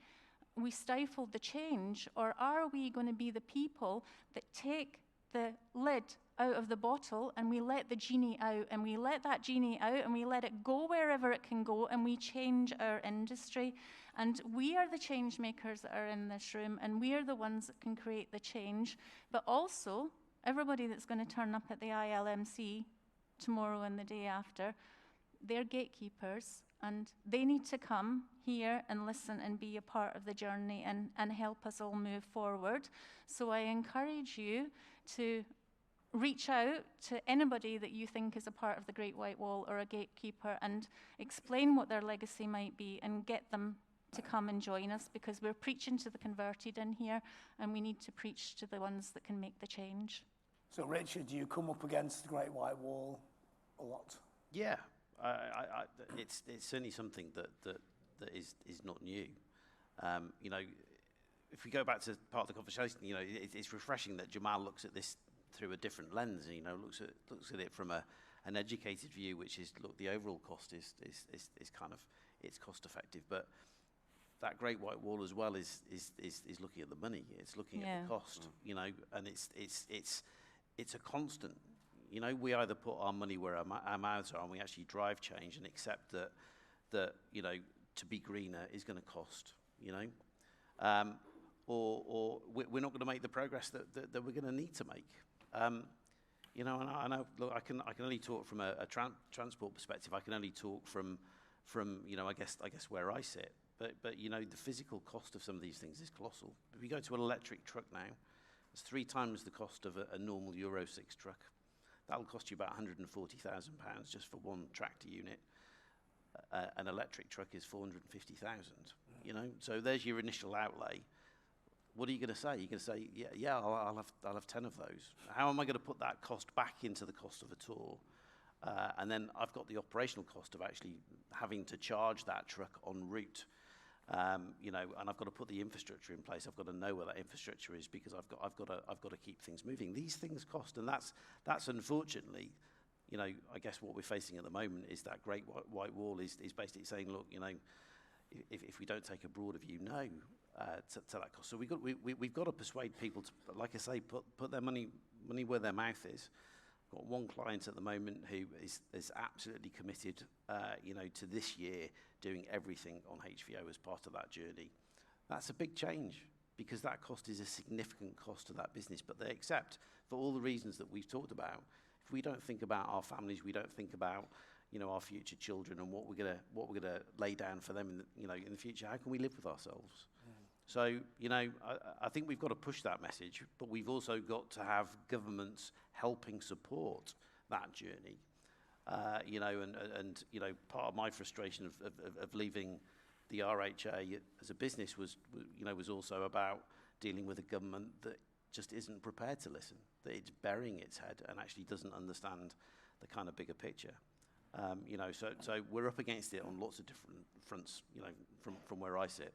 Speaker 4: we stifled the change, or are we going to be the people that take the lid out of the bottle and we let the genie out, and we let that genie out and we let it go wherever it can go, and we change our industry? And we are the change makers that are in this room, and we are the ones that can create the change, but also everybody that's going to turn up at the ILMC tomorrow and the day after, they're gatekeepers, and they need to come here and listen and be a part of the journey and help us all move forward. So I encourage you to reach out to anybody that you think is a part of the Great White Wall or a gatekeeper and explain what their legacy might be and get them to come and join us, because we're preaching to the converted in here, and we need to preach to the ones that can make the change.
Speaker 1: So, Richard, do you come up against the Great White Wall a lot?
Speaker 3: Yeah, it's certainly something that is not new. You know, if we go back to part of the conversation, you know, it's refreshing that Jamal looks at this through a different lens. You know, looks at it from an educated view, which is, look, the overall cost is kind of, it's cost effective, but that Great White Wall as well is looking at the money. It's looking at the cost. You know, and it's a constant. You know, we either put our money where our mouths are, and we actually drive change and accept that you know, to be greener is going to cost. You know, or we're not going to make the progress that we're going to need to make. You know, and I know. Look, I can only talk from a transport perspective. I can only talk from you know, I guess where I sit. But you know, the physical cost of some of these things is colossal. If we go to an electric truck now, it's 3 times the cost of a normal Euro 6 truck. That'll cost you about £140,000 just for one tractor unit. An electric truck is 450,000. You know, so there's your initial outlay. What are you going to say? You're going to say, yeah, I'll have 10 of those. How am I going to put that cost back into the cost of a tour? And then I've got the operational cost of actually having to charge that truck en route. You know, and I've got to put the infrastructure in place. I've got to know where that infrastructure is because I've got to keep things moving. These things cost, and that's unfortunately, you know, I guess what we're facing at the moment is that Great White Wall is basically saying, look, you know, if we don't take a broader view, no, to that cost. So we've got to persuade people to, like I say, put their money where their mouth is. Got one client at the moment who is absolutely committed, you know, to this year doing everything on HVO as part of that journey. That's a big change because that cost is a significant cost to that business. But they accept, for all the reasons that we've talked about, if we don't think about our families, we don't think about, you know, our future children and what we're gonna lay down for them in the future. How can we live with ourselves? So, you know, I think we've got to push that message, but we've also got to have governments helping support that journey. You know, and you know, part of my frustration of leaving the RHA as a business was also about dealing with a government that just isn't prepared to listen, that it's burying its head and actually doesn't understand the kind of bigger picture. You know, so we're up against it on lots of different fronts, you know, from where I sit.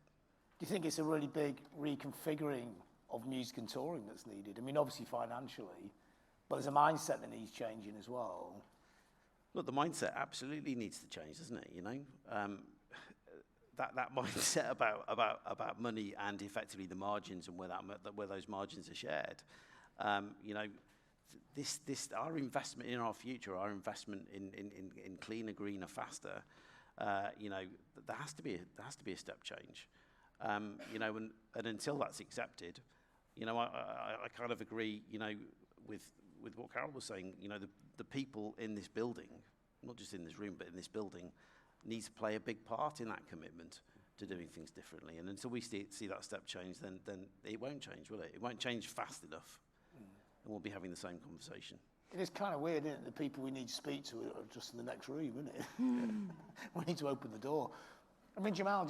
Speaker 1: Do you think it's a really big reconfiguring of music and touring that's needed? I mean, obviously financially, but there's a mindset that needs changing as well.
Speaker 3: Look, the mindset absolutely needs to change, doesn't it? You know, that mindset about money and effectively the margins and where those margins are shared. You know, this our investment in our future, our investment in cleaner, greener, faster. You know, there has to be a step change. You know, and until that's accepted, you know, I kind of agree, you know, with what Carol was saying. You know, the people in this building, not just in this room, but in this building, need to play a big part in that commitment to doing things differently. And until we see that step change, then it won't change, will it? It won't change fast enough, and we'll be having the same conversation.
Speaker 1: It is kind of weird, isn't it? The people we need to speak to are just in the next room, isn't it? We need to open the door. I mean, Jamal,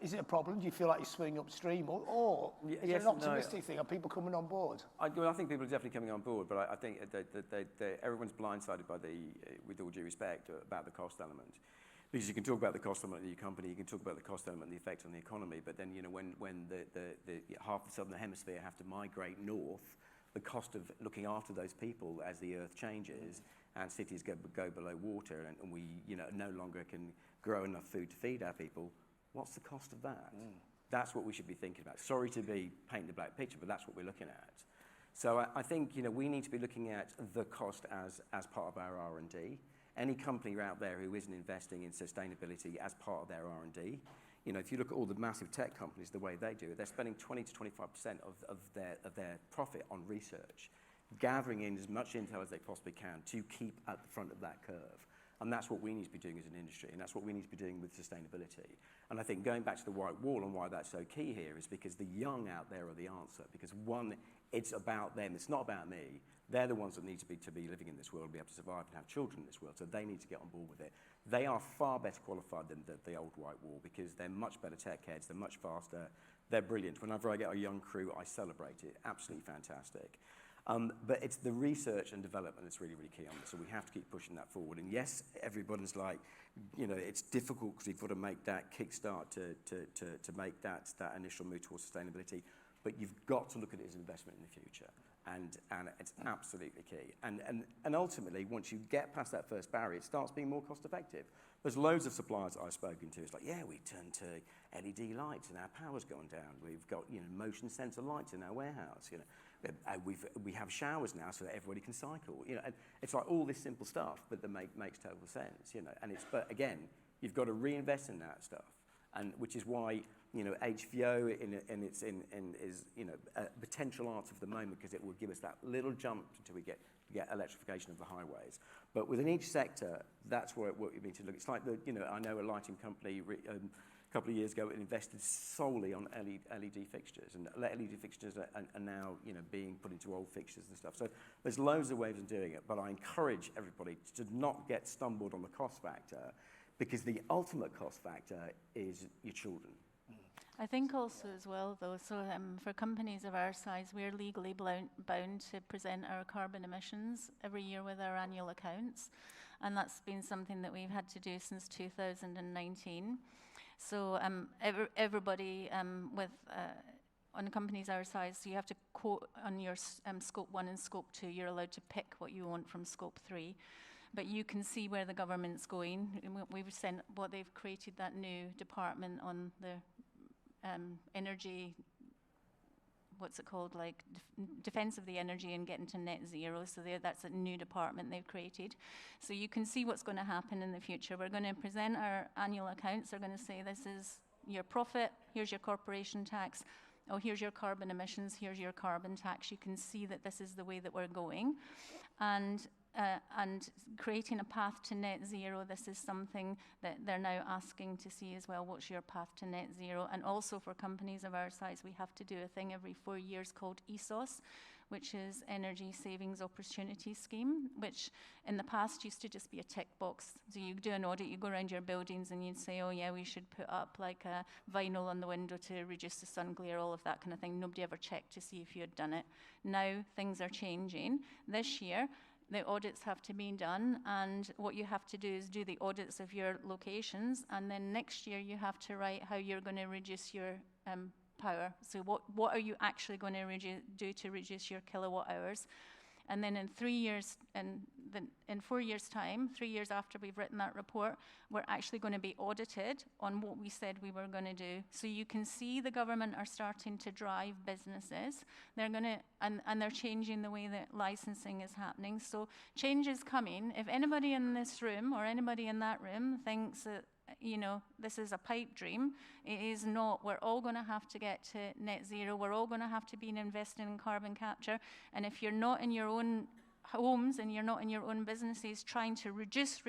Speaker 1: is it a problem? Do you feel like you're swimming upstream? Or is it an optimistic thing? Are people coming on board?
Speaker 2: I think people are definitely coming on board, but I think that everyone's blindsided by with all due respect, about the cost element. Because you can talk about the cost element of your company, you can talk about the cost element and the effect on the economy, but then, you know, when the half the southern hemisphere have to migrate north, the cost of looking after those people as the earth changes and cities go below water and we, you know, no longer can grow enough food to feed our people, what's the cost of that? That's what we should be thinking about. Sorry to be painting the black picture, but that's what we're looking at. So I think, you know, we need to be looking at the cost as part of our R&D. Any company out there who isn't investing in sustainability as part of their R&D, you know, if you look at all the massive tech companies, the way they do it, they're spending 20 to 25% of their profit on research, gathering in as much intel as they possibly can to keep at the front of that curve. And that's what we need to be doing as an industry, and that's what we need to be doing with sustainability. And I think going back to the white wall and why that's so key here is because the young out there are the answer. Because one, it's about them, it's not about me. They're the ones that need to be living in this world, be able to survive and have children in this world, so they need to get on board with it. They are far better qualified than the old white wall because they're much better tech heads, they're much faster, they're brilliant. Whenever I get a young crew, I celebrate it, absolutely fantastic. But it's the research and development that's really, really key on this. So we have to keep pushing that forward. And yes, everybody's like, it's difficult because we've got to make that kickstart to make that initial move towards sustainability. But you've got to look at it as an investment in the future. And it's absolutely key. And ultimately, once you get past that first barrier, it starts being more cost effective. There's loads of suppliers that I've spoken to. It's like, yeah, we turn to LED lights and our power's gone down. We've got motion sensor lights in our warehouse. We have showers now so that everybody can cycle. And it's like all this simple stuff, but that makes total sense. But again, you've got to reinvest in that stuff, and which is why HVO is a potential answer for the moment, because it will give us that little jump until we get electrification of the highways. But within each sector, that's what we need to look. It's like I know a lighting company a couple of years ago invested solely on LED fixtures, and LED fixtures are now being put into old fixtures and stuff. So there's loads of ways of doing it, but I encourage everybody to not get stumbled on the cost factor, because the ultimate cost factor is your children.
Speaker 4: I think also as well, though, so for companies of our size, we're legally bound to present our carbon emissions every year with our annual accounts, and that's been something that we've had to do since 2019. So everybody on companies our size, so you have to quote on your Scope 1 and Scope 2, you're allowed to pick what you want from Scope 3. But you can see where the government's going. We've sent they've created that new department on the energy, what's it called, like defense of the energy and getting to net zero. So that's a new department they've created. So you can see what's going to happen in the future. We're going to present our annual accounts. They're going to say, this is your profit, here's your corporation tax, oh, here's your carbon emissions, here's your carbon tax. You can see that this is the way that we're going. And creating a path to net zero, this is something that they're now asking to see as well. What's your path to net zero? And also for companies of our size, we have to do a thing every 4 years called ESOS, which is Energy Savings Opportunity Scheme, which in the past used to just be a tick box. So you do an audit, you go around your buildings and you'd say, oh yeah, we should put up like a vinyl on the window to reduce the sun glare, all of that kind of thing. Nobody ever checked to see if you had done it. Now things are changing. This year, the audits have to be done, and what you have to do is do the audits of your locations, and then next year you have to write how you're going to reduce your power. So what are you actually going to do to reduce your kilowatt hours? And then in 3 years, in 4 years' time, 3 years after we've written that report, we're actually going to be audited on what we said we were going to do. So you can see the government are starting to drive businesses. They're going to, and they're changing the way that licensing is happening. So change is coming. If anybody in this room or anybody in that room thinks that this is a pipe dream, it is not. We're all going to have to get to net zero. We're all going to have to be investing in carbon capture. And if you're not in your own homes and you're not in your own businesses trying to reduce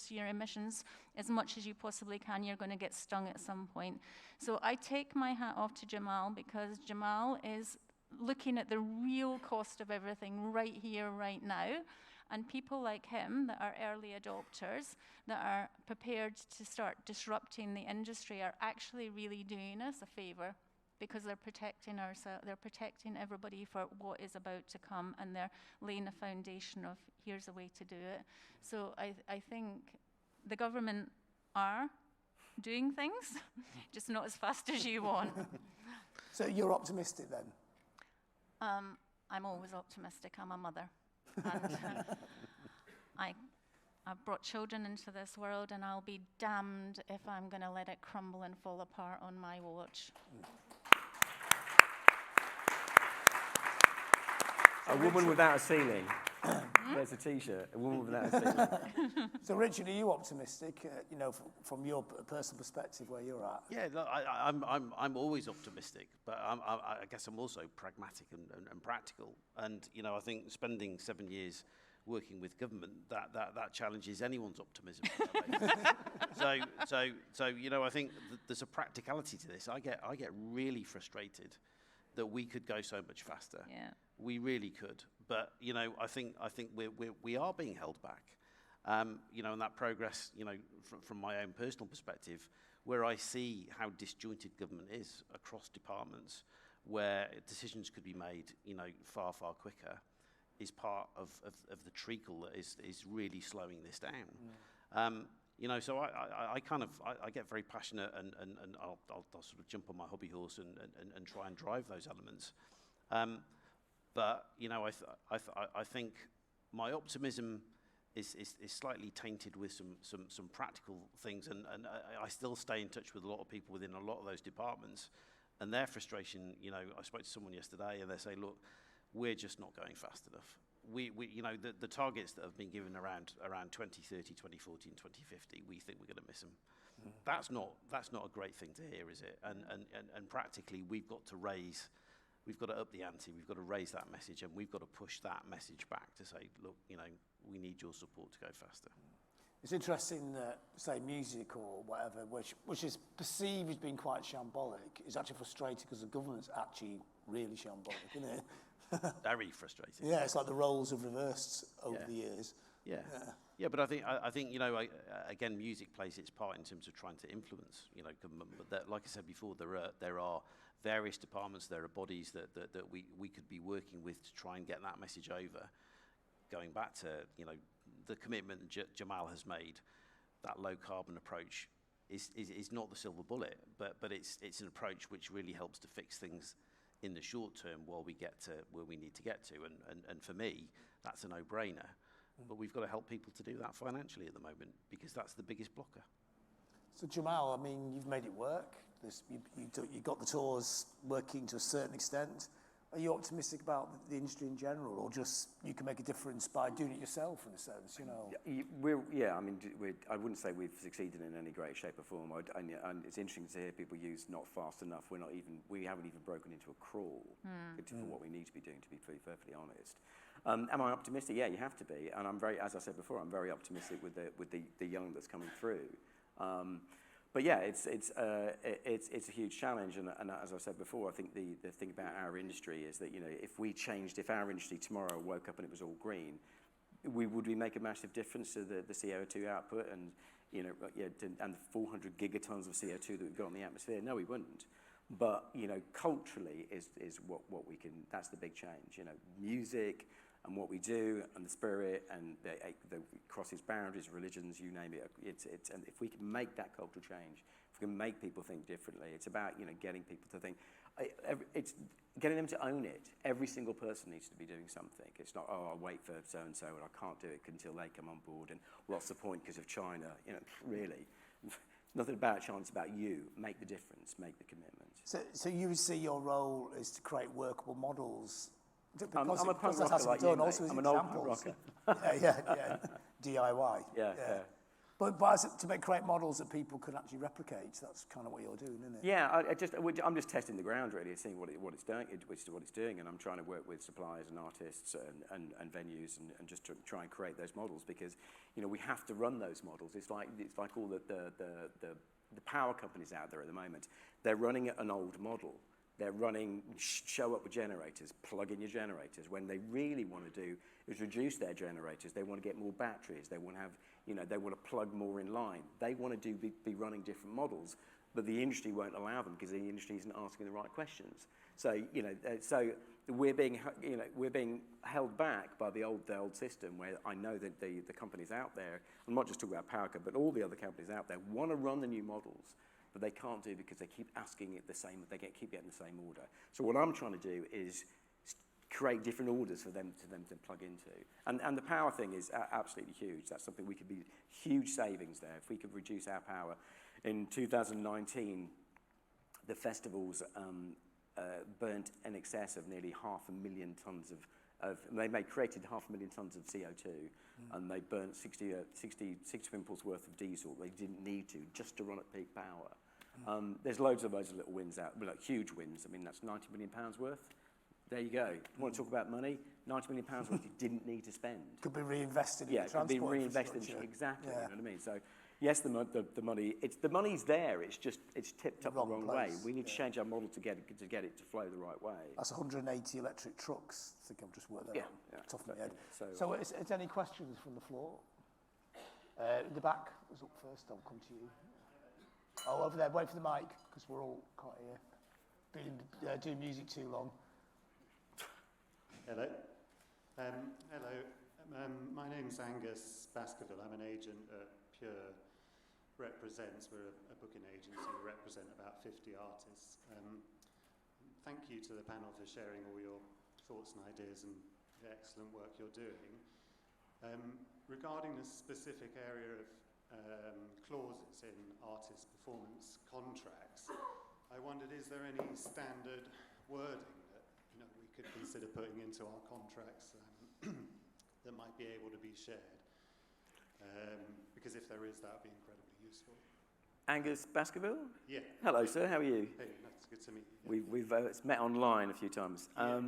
Speaker 4: your emissions as much as you possibly can, you're going to get stung at some point. So I take my hat off to Jamal, because Jamal is looking at the real cost of everything right here, right now. And people like him that are early adopters, that are prepared to start disrupting the industry, are actually really doing us a favor, because they're protecting ourselves, they're protecting everybody for what is about to come, and they're laying a foundation of here's a way to do it. So I think the government are doing things, just not as fast as you want.
Speaker 1: So you're optimistic then?
Speaker 4: I'm always optimistic. I'm a mother. And I've brought children into this world, and I'll be damned if I'm going to let it crumble and fall apart on my watch.
Speaker 2: A woman without a ceiling. There's a T-shirt. A woman without a ceiling.
Speaker 1: So Richard, are you optimistic? From your personal perspective, where you're at?
Speaker 3: Yeah, look, I'm always optimistic, but I guess I'm also pragmatic and practical. And I think spending 7 years working with government, that challenges anyone's optimism. So I think there's a practicality to this. I get really frustrated that we could go so much faster.
Speaker 4: Yeah.
Speaker 3: We really could, but I think we are being held back. And that progress, from my own personal perspective, where I see how disjointed government is across departments, where decisions could be made, far, far quicker, is part of the treacle that is really slowing this down. So I get very passionate and I'll sort of jump on my hobby horse and try and drive those elements. But I think my optimism is slightly tainted with some practical things, and I still stay in touch with a lot of people within a lot of those departments, and their frustration. I spoke to someone yesterday, and they say, look, we're just not going fast enough. The targets that have been given around 2030, 2040, and 2050, we think we're going to miss them. That's not a great thing to hear, is it? And practically, we've got to up the ante. We've got to raise that message, and we've got to push that message back to say, look, we need your support to go faster.
Speaker 1: It's interesting that, say, music or whatever, which is perceived as being quite shambolic, is actually frustrating because the government's actually really shambolic, isn't it?
Speaker 3: Very frustrating.
Speaker 1: Yeah, it's like the roles have reversed over the years.
Speaker 3: Yeah, but I think again, music plays its part in terms of trying to influence government. But like I said before, there are various departments, there are bodies that we could be working with to try and get that message over. Going back to the commitment Jamal has made, that low carbon approach is not the silver bullet, but it's an approach which really helps to fix things in the short term while we get to where we need to get to. And for me, that's a no-brainer. But we've got to help people to do that financially at the moment, because that's the biggest blocker.
Speaker 1: So Jamal, I mean, you've made it work. You got the tours working to a certain extent. Are you optimistic about the industry in general, or just you can make a difference by doing it yourself in a sense,
Speaker 2: I wouldn't say we've succeeded in any great shape or form. And it's interesting to hear people use not fast enough. We haven't even broken into a crawl for what we need to be doing, to be perfectly honest. Am I optimistic? Yeah, you have to be. And as I said before, I'm very optimistic with the young that's coming through. But yeah, it's a huge challenge, and as I said before, I think the thing about our industry is that if our industry tomorrow woke up and it was all green, would we make a massive difference to the CO2 output and and the 400 gigatons of CO2 that we've got in the atmosphere? No, we wouldn't. But culturally is what we can. That's the big change. Music and what we do, and the spirit, and the crosses boundaries, religions, you name it. And if we can make that cultural change, if we can make people think differently, it's about getting people to think. It's getting them to own it. Every single person needs to be doing something. It's not, I'll wait for so and so, and I can't do it until they come on board. And what's the point because of China? Really, nothing about China. It's about you. Make the difference. Make the commitment.
Speaker 1: So you would see your role is to create workable models.
Speaker 2: I'm a punk rocker like you, mate. I'm an old punk rocker.
Speaker 1: yeah. DIY.
Speaker 2: Yeah.
Speaker 1: But to create models that people could actually replicate, that's kind of what you're doing, isn't it?
Speaker 2: Yeah, I'm just testing the ground really, seeing what it's doing, and I'm trying to work with suppliers and artists and venues and just to try and create those models, because we have to run those models. It's like all the power companies out there at the moment. They're running an old model. They're running, show up with generators, plug in your generators. When they really want to do is reduce their generators. They want to get more batteries. They want to have, they want to plug more in line. They want to be running different models, but the industry won't allow them because the industry isn't asking the right questions. So, so we're being held back by the old system, where I know that the companies out there, I'm not just talking about PowerCo, but all the other companies out there want to run the new models, but they can't do because they keep asking it the same. Keep getting the same order. So what I'm trying to do is create different orders for them to plug into. And the power thing is absolutely huge. That's something we could be huge savings there if we could reduce our power. In 2019, the festivals burnt in excess of nearly 500,000 tons they created 500,000 tons of CO2, and they burnt 60 windmills worth of diesel. They didn't need to, just to run at peak power. There's loads of those little wins out, like huge wins. I mean, that's £90 million worth. There you go. You want to talk about money? £90 million worth you didn't need to spend.
Speaker 1: Could be reinvested in
Speaker 2: the transport. Yeah, could be reinvested, exactly. Yeah. You know what I mean? So, yes, the money's there. It's just tipped up the wrong way. We need to change our model to get it to flow the right way.
Speaker 1: That's 180 electric trucks. I think I've just worked that out.
Speaker 2: Yeah,
Speaker 1: off my head. So is any questions from the floor? The back was up first. I'll come to you. Oh, over there. Wait for the mic, because we're all caught here. been doing music too long.
Speaker 5: Hello. Hello. My name's Angus Baskerville. I'm an agent at Pure Represents. We're a booking agency. We represent about 50 artists. Thank you to the panel for sharing all your thoughts and ideas and the excellent work you're doing. Regarding the specific area of clauses in artist performance contracts, I wondered, is there any standard wording that we could consider putting into our contracts that might be able to be shared? Because if there is, that would be incredibly useful.
Speaker 2: Angus Baskerville?
Speaker 5: Yeah.
Speaker 2: Hello, sir. How are you?
Speaker 5: Hey, that's good to meet you.
Speaker 2: We've met online a few times.
Speaker 5: Yeah.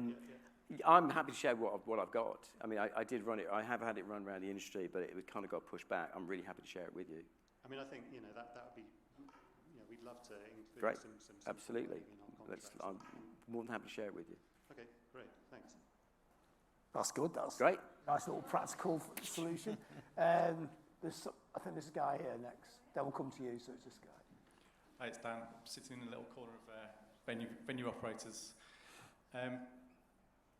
Speaker 2: I'm happy to share what I've got. I mean, I did run it. I have had it run around the industry, but it kind of got pushed back. I'm really happy to share it with you.
Speaker 5: I mean, I think that would be. We'd love to include
Speaker 2: Great.
Speaker 5: some
Speaker 2: Absolutely.
Speaker 5: in our contracts.
Speaker 2: I'm more than happy to share it with you.
Speaker 5: Okay, great. Thanks.
Speaker 1: That's good. That's
Speaker 2: Great.
Speaker 1: Nice little practical solution. I think there's a guy here next. Then we'll come to you. So it's this guy.
Speaker 6: Hi, it's Dan. I'm sitting in a little corner of venue operators.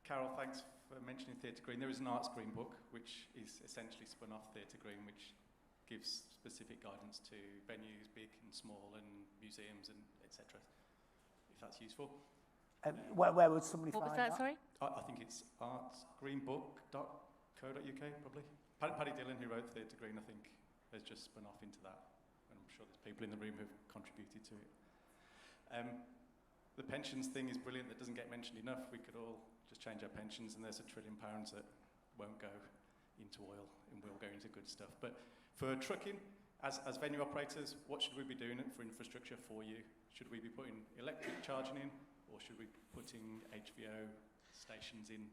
Speaker 6: Carol, thanks for mentioning Theatre Green. There is an arts green book, which is essentially spun off Theatre Green, which gives specific guidance to venues, big and small, and museums, and etc. If that's useful.
Speaker 1: Where would somebody
Speaker 4: What
Speaker 1: find
Speaker 4: was that, sorry?
Speaker 6: I think it's artsgreenbook.co.uk, probably. Paddy Dillon, who wrote Theatre Green, I think, has just spun off into that. And I'm sure there's people in the room who've contributed to it. The pensions thing is brilliant. That doesn't get mentioned enough. We could all just change our pensions, and there's £1 trillion that won't go into oil and will go into good stuff. But for trucking, as venue operators, what should we be doing for infrastructure for you? Should we be putting electric charging in, or should we be putting HVO stations in?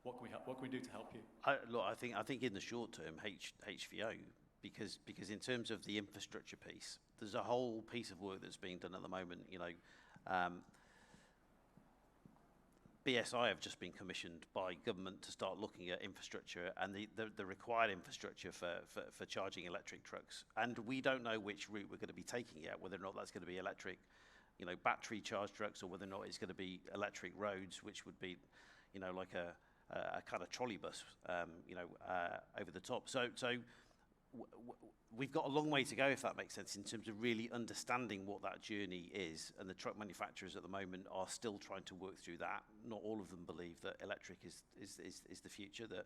Speaker 6: What can we do to help you?
Speaker 3: I think in the short term, HVO, because in terms of the infrastructure piece, there's a whole piece of work that's being done at the moment. BSI have just been commissioned by government to start looking at infrastructure and the required infrastructure for charging electric trucks. And we don't know which route we're going to be taking yet, whether or not that's going to be electric, battery charge trucks, or whether or not it's going to be electric roads, which would be, like a kind of trolley bus, over the top. So we've got a long way to go, if that makes sense, in terms of really understanding what that journey is. And the truck manufacturers at the moment are still trying to work through that. Not all of them believe that electric is the future. That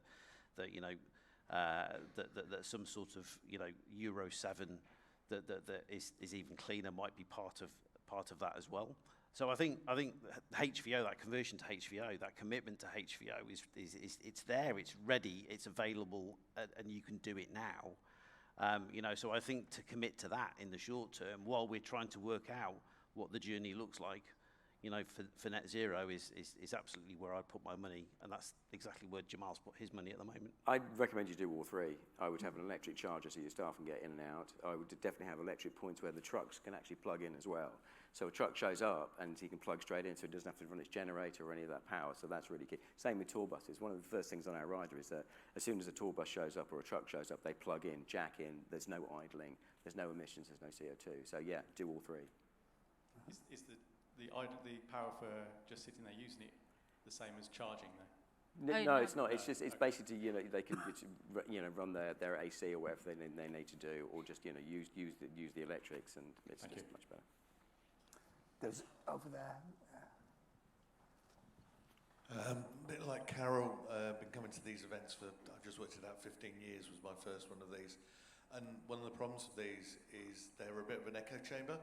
Speaker 3: some sort of Euro 7 that is even cleaner might be part of that as well. So I think HVO, that conversion to HVO, that commitment to HVO is it's there, it's ready, it's available, and you can do it now. So I think to commit to that in the short term, while we're trying to work out what the journey looks like, for net zero is absolutely where I'd put my money, and that's exactly where Jamal's put his money at the moment.
Speaker 2: I'd recommend you do all three. I would have an electric charger so your staff can get in and out. I would definitely have electric points where the trucks can actually plug in as well. So a truck shows up and he can plug straight in, so it doesn't have to run its generator or any of that power. So that's really key. Same with tour buses. One of the first things on our rider is that as soon as a tour bus shows up or a truck shows up, they plug in, jack in. There's no idling. There's no emissions. There's no CO2. So yeah, do all three.
Speaker 6: Is the power for just sitting there using it the same as charging though?
Speaker 2: No, it's not. It's just, it's basically, they can, run their AC or whatever they need to do, or just, use the electrics, and it's
Speaker 6: Thank
Speaker 2: just
Speaker 6: you.
Speaker 2: much better.
Speaker 1: There's over there.
Speaker 7: A bit like Carol, been coming to these events I've just worked it out, 15 years was my first one of these. And one of the problems of these is they're a bit of an echo chamber.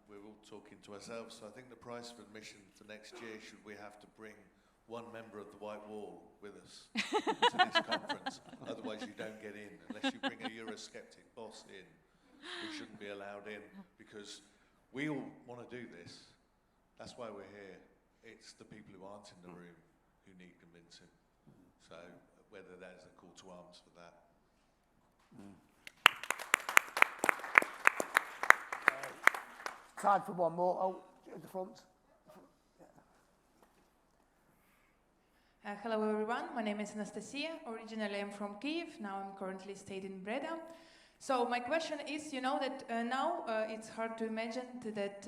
Speaker 7: We're all talking to ourselves, so I think the price of admission for next year, should we have to bring one member of the White Wall with us to this conference? Otherwise you don't get in. Unless you bring a Eurosceptic boss in, we shouldn't be allowed in, because we all want to do this. That's why we're here. It's the people who aren't in the room who need convincing. So whether there's a call to arms for that.
Speaker 1: Time for one more. Oh, at the front.
Speaker 8: Hello everyone, my name is Anastasia. Originally I'm from Kyiv, now I'm currently staying in Breda. So my question is, you know that now it's hard to imagine that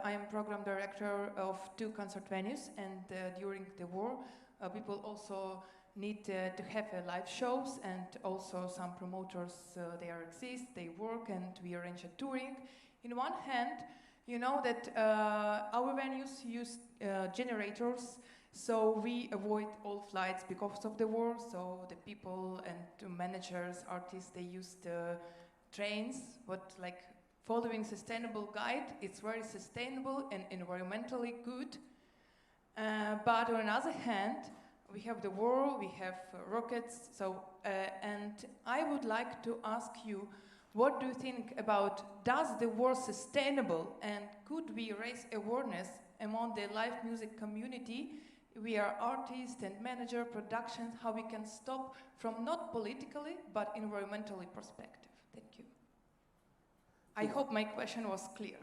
Speaker 8: I am program director of 2 concert venues, and during the war, people also need to have live shows, and also some promoters, they exist, they work, and we arrange a touring. In one hand, you know that our venues use generators, so we avoid all flights because of the war. So the people and the managers, artists, they use the trains, but like following sustainable guide, it's very sustainable and environmentally good. But on the other hand, we have the war, we have rockets, so, and I would like to ask you, what do you think about, does the war sustainable, and could we raise awareness among the live music community? We are artists and manager productions, how we can stop from not politically, but environmentally perspective. Thank you. I hope my question was clear.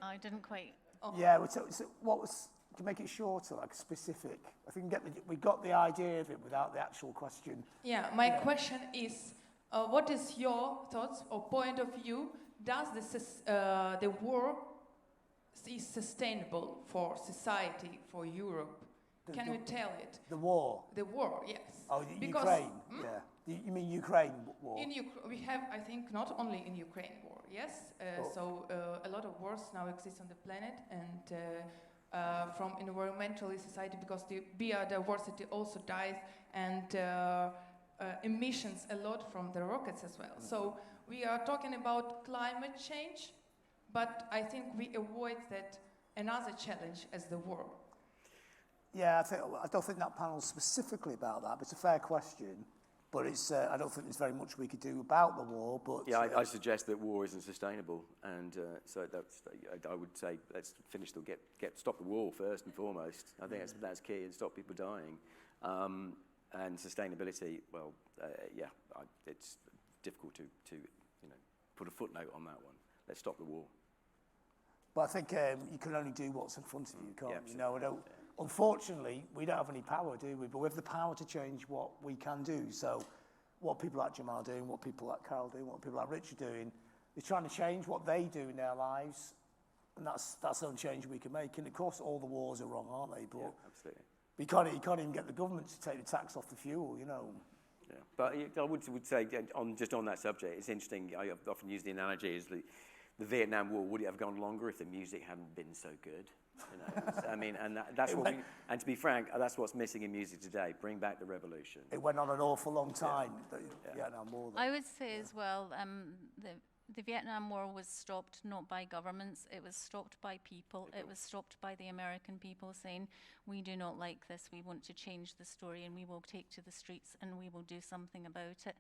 Speaker 4: I didn't quite.
Speaker 8: Oh.
Speaker 1: Yeah, so what was, to make it shorter, like specific, I think we got the idea of it without the actual question.
Speaker 8: Yeah, my question is, what is your thoughts or point of view? Does the war is sustainable for society, for Europe? Can you tell it?
Speaker 1: The war?
Speaker 8: The war, yes.
Speaker 1: Oh,
Speaker 8: Because,
Speaker 1: Ukraine, yeah. You mean Ukraine war?
Speaker 8: In we have, I think, not only in Ukraine war, yes. So a lot of wars now exist on the planet, and from environmentally society, because the biodiversity also dies, and emissions a lot from the rockets as well. So we are talking about climate change, but I think we avoid that another challenge as the war.
Speaker 1: Yeah, I don't think that panel's specifically about that, but it's a fair question. But it's, I don't think there's very much we could do about the war. But
Speaker 2: yeah, I suggest that war isn't sustainable, and so that's, I would say let's finish the stop the war first and foremost. I think that's key, and stop people dying. And sustainability, well, yeah, it's difficult to put a footnote on that one. Let's stop the war.
Speaker 1: But I think you can only do what's in front of you, can't you?
Speaker 2: Yeah,
Speaker 1: Unfortunately, we don't have any power, do we? But we have the power to change what we can do. So what people like Jamal are doing, what people like Carol doing, what people like Rich are doing, they're trying to change what they do in their lives. And that's the only change we can make. And of course, all the wars are wrong, aren't they? But
Speaker 2: yeah, absolutely.
Speaker 1: You can't even get the government to take the tax off the fuel, you know.
Speaker 2: Yeah, but I would say, just on that subject, it's interesting. I often use the analogy as the Vietnam War. Would it have gone longer if the music hadn't been so good? I mean, and that's what and to be frank, that's what's missing in music today. Bring back the revolution.
Speaker 1: It went on an awful long time.
Speaker 4: I would say as well, the Vietnam War was stopped not by governments, it was stopped by people. It was stopped by the American people saying, we do not like this, we want to change the story, and we will take to the streets and we will do something about it.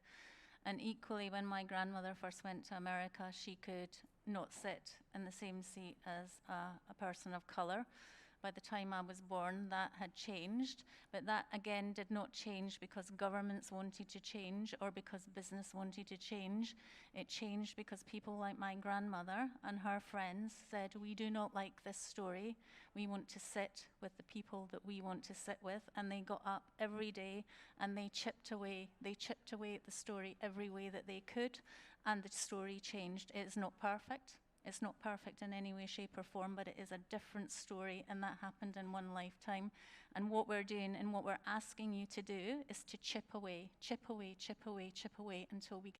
Speaker 4: And equally, when my grandmother first went to America, she could not sit in the same seat as a person of colour. By the time I was born, that had changed, but that again did not change because governments wanted to change or because business wanted to change. It changed because people like my grandmother and her friends said, we do not like this story. We want to sit with the people that we want to sit with, and they got up every day and they chipped away. They chipped away at the story every way that they could, and the story changed. It is not perfect. It's not perfect in any way, shape, or form, but it is a different story, and that happened in one lifetime. And what we're doing and what we're asking you to do is to chip away, chip away, chip away, chip away until we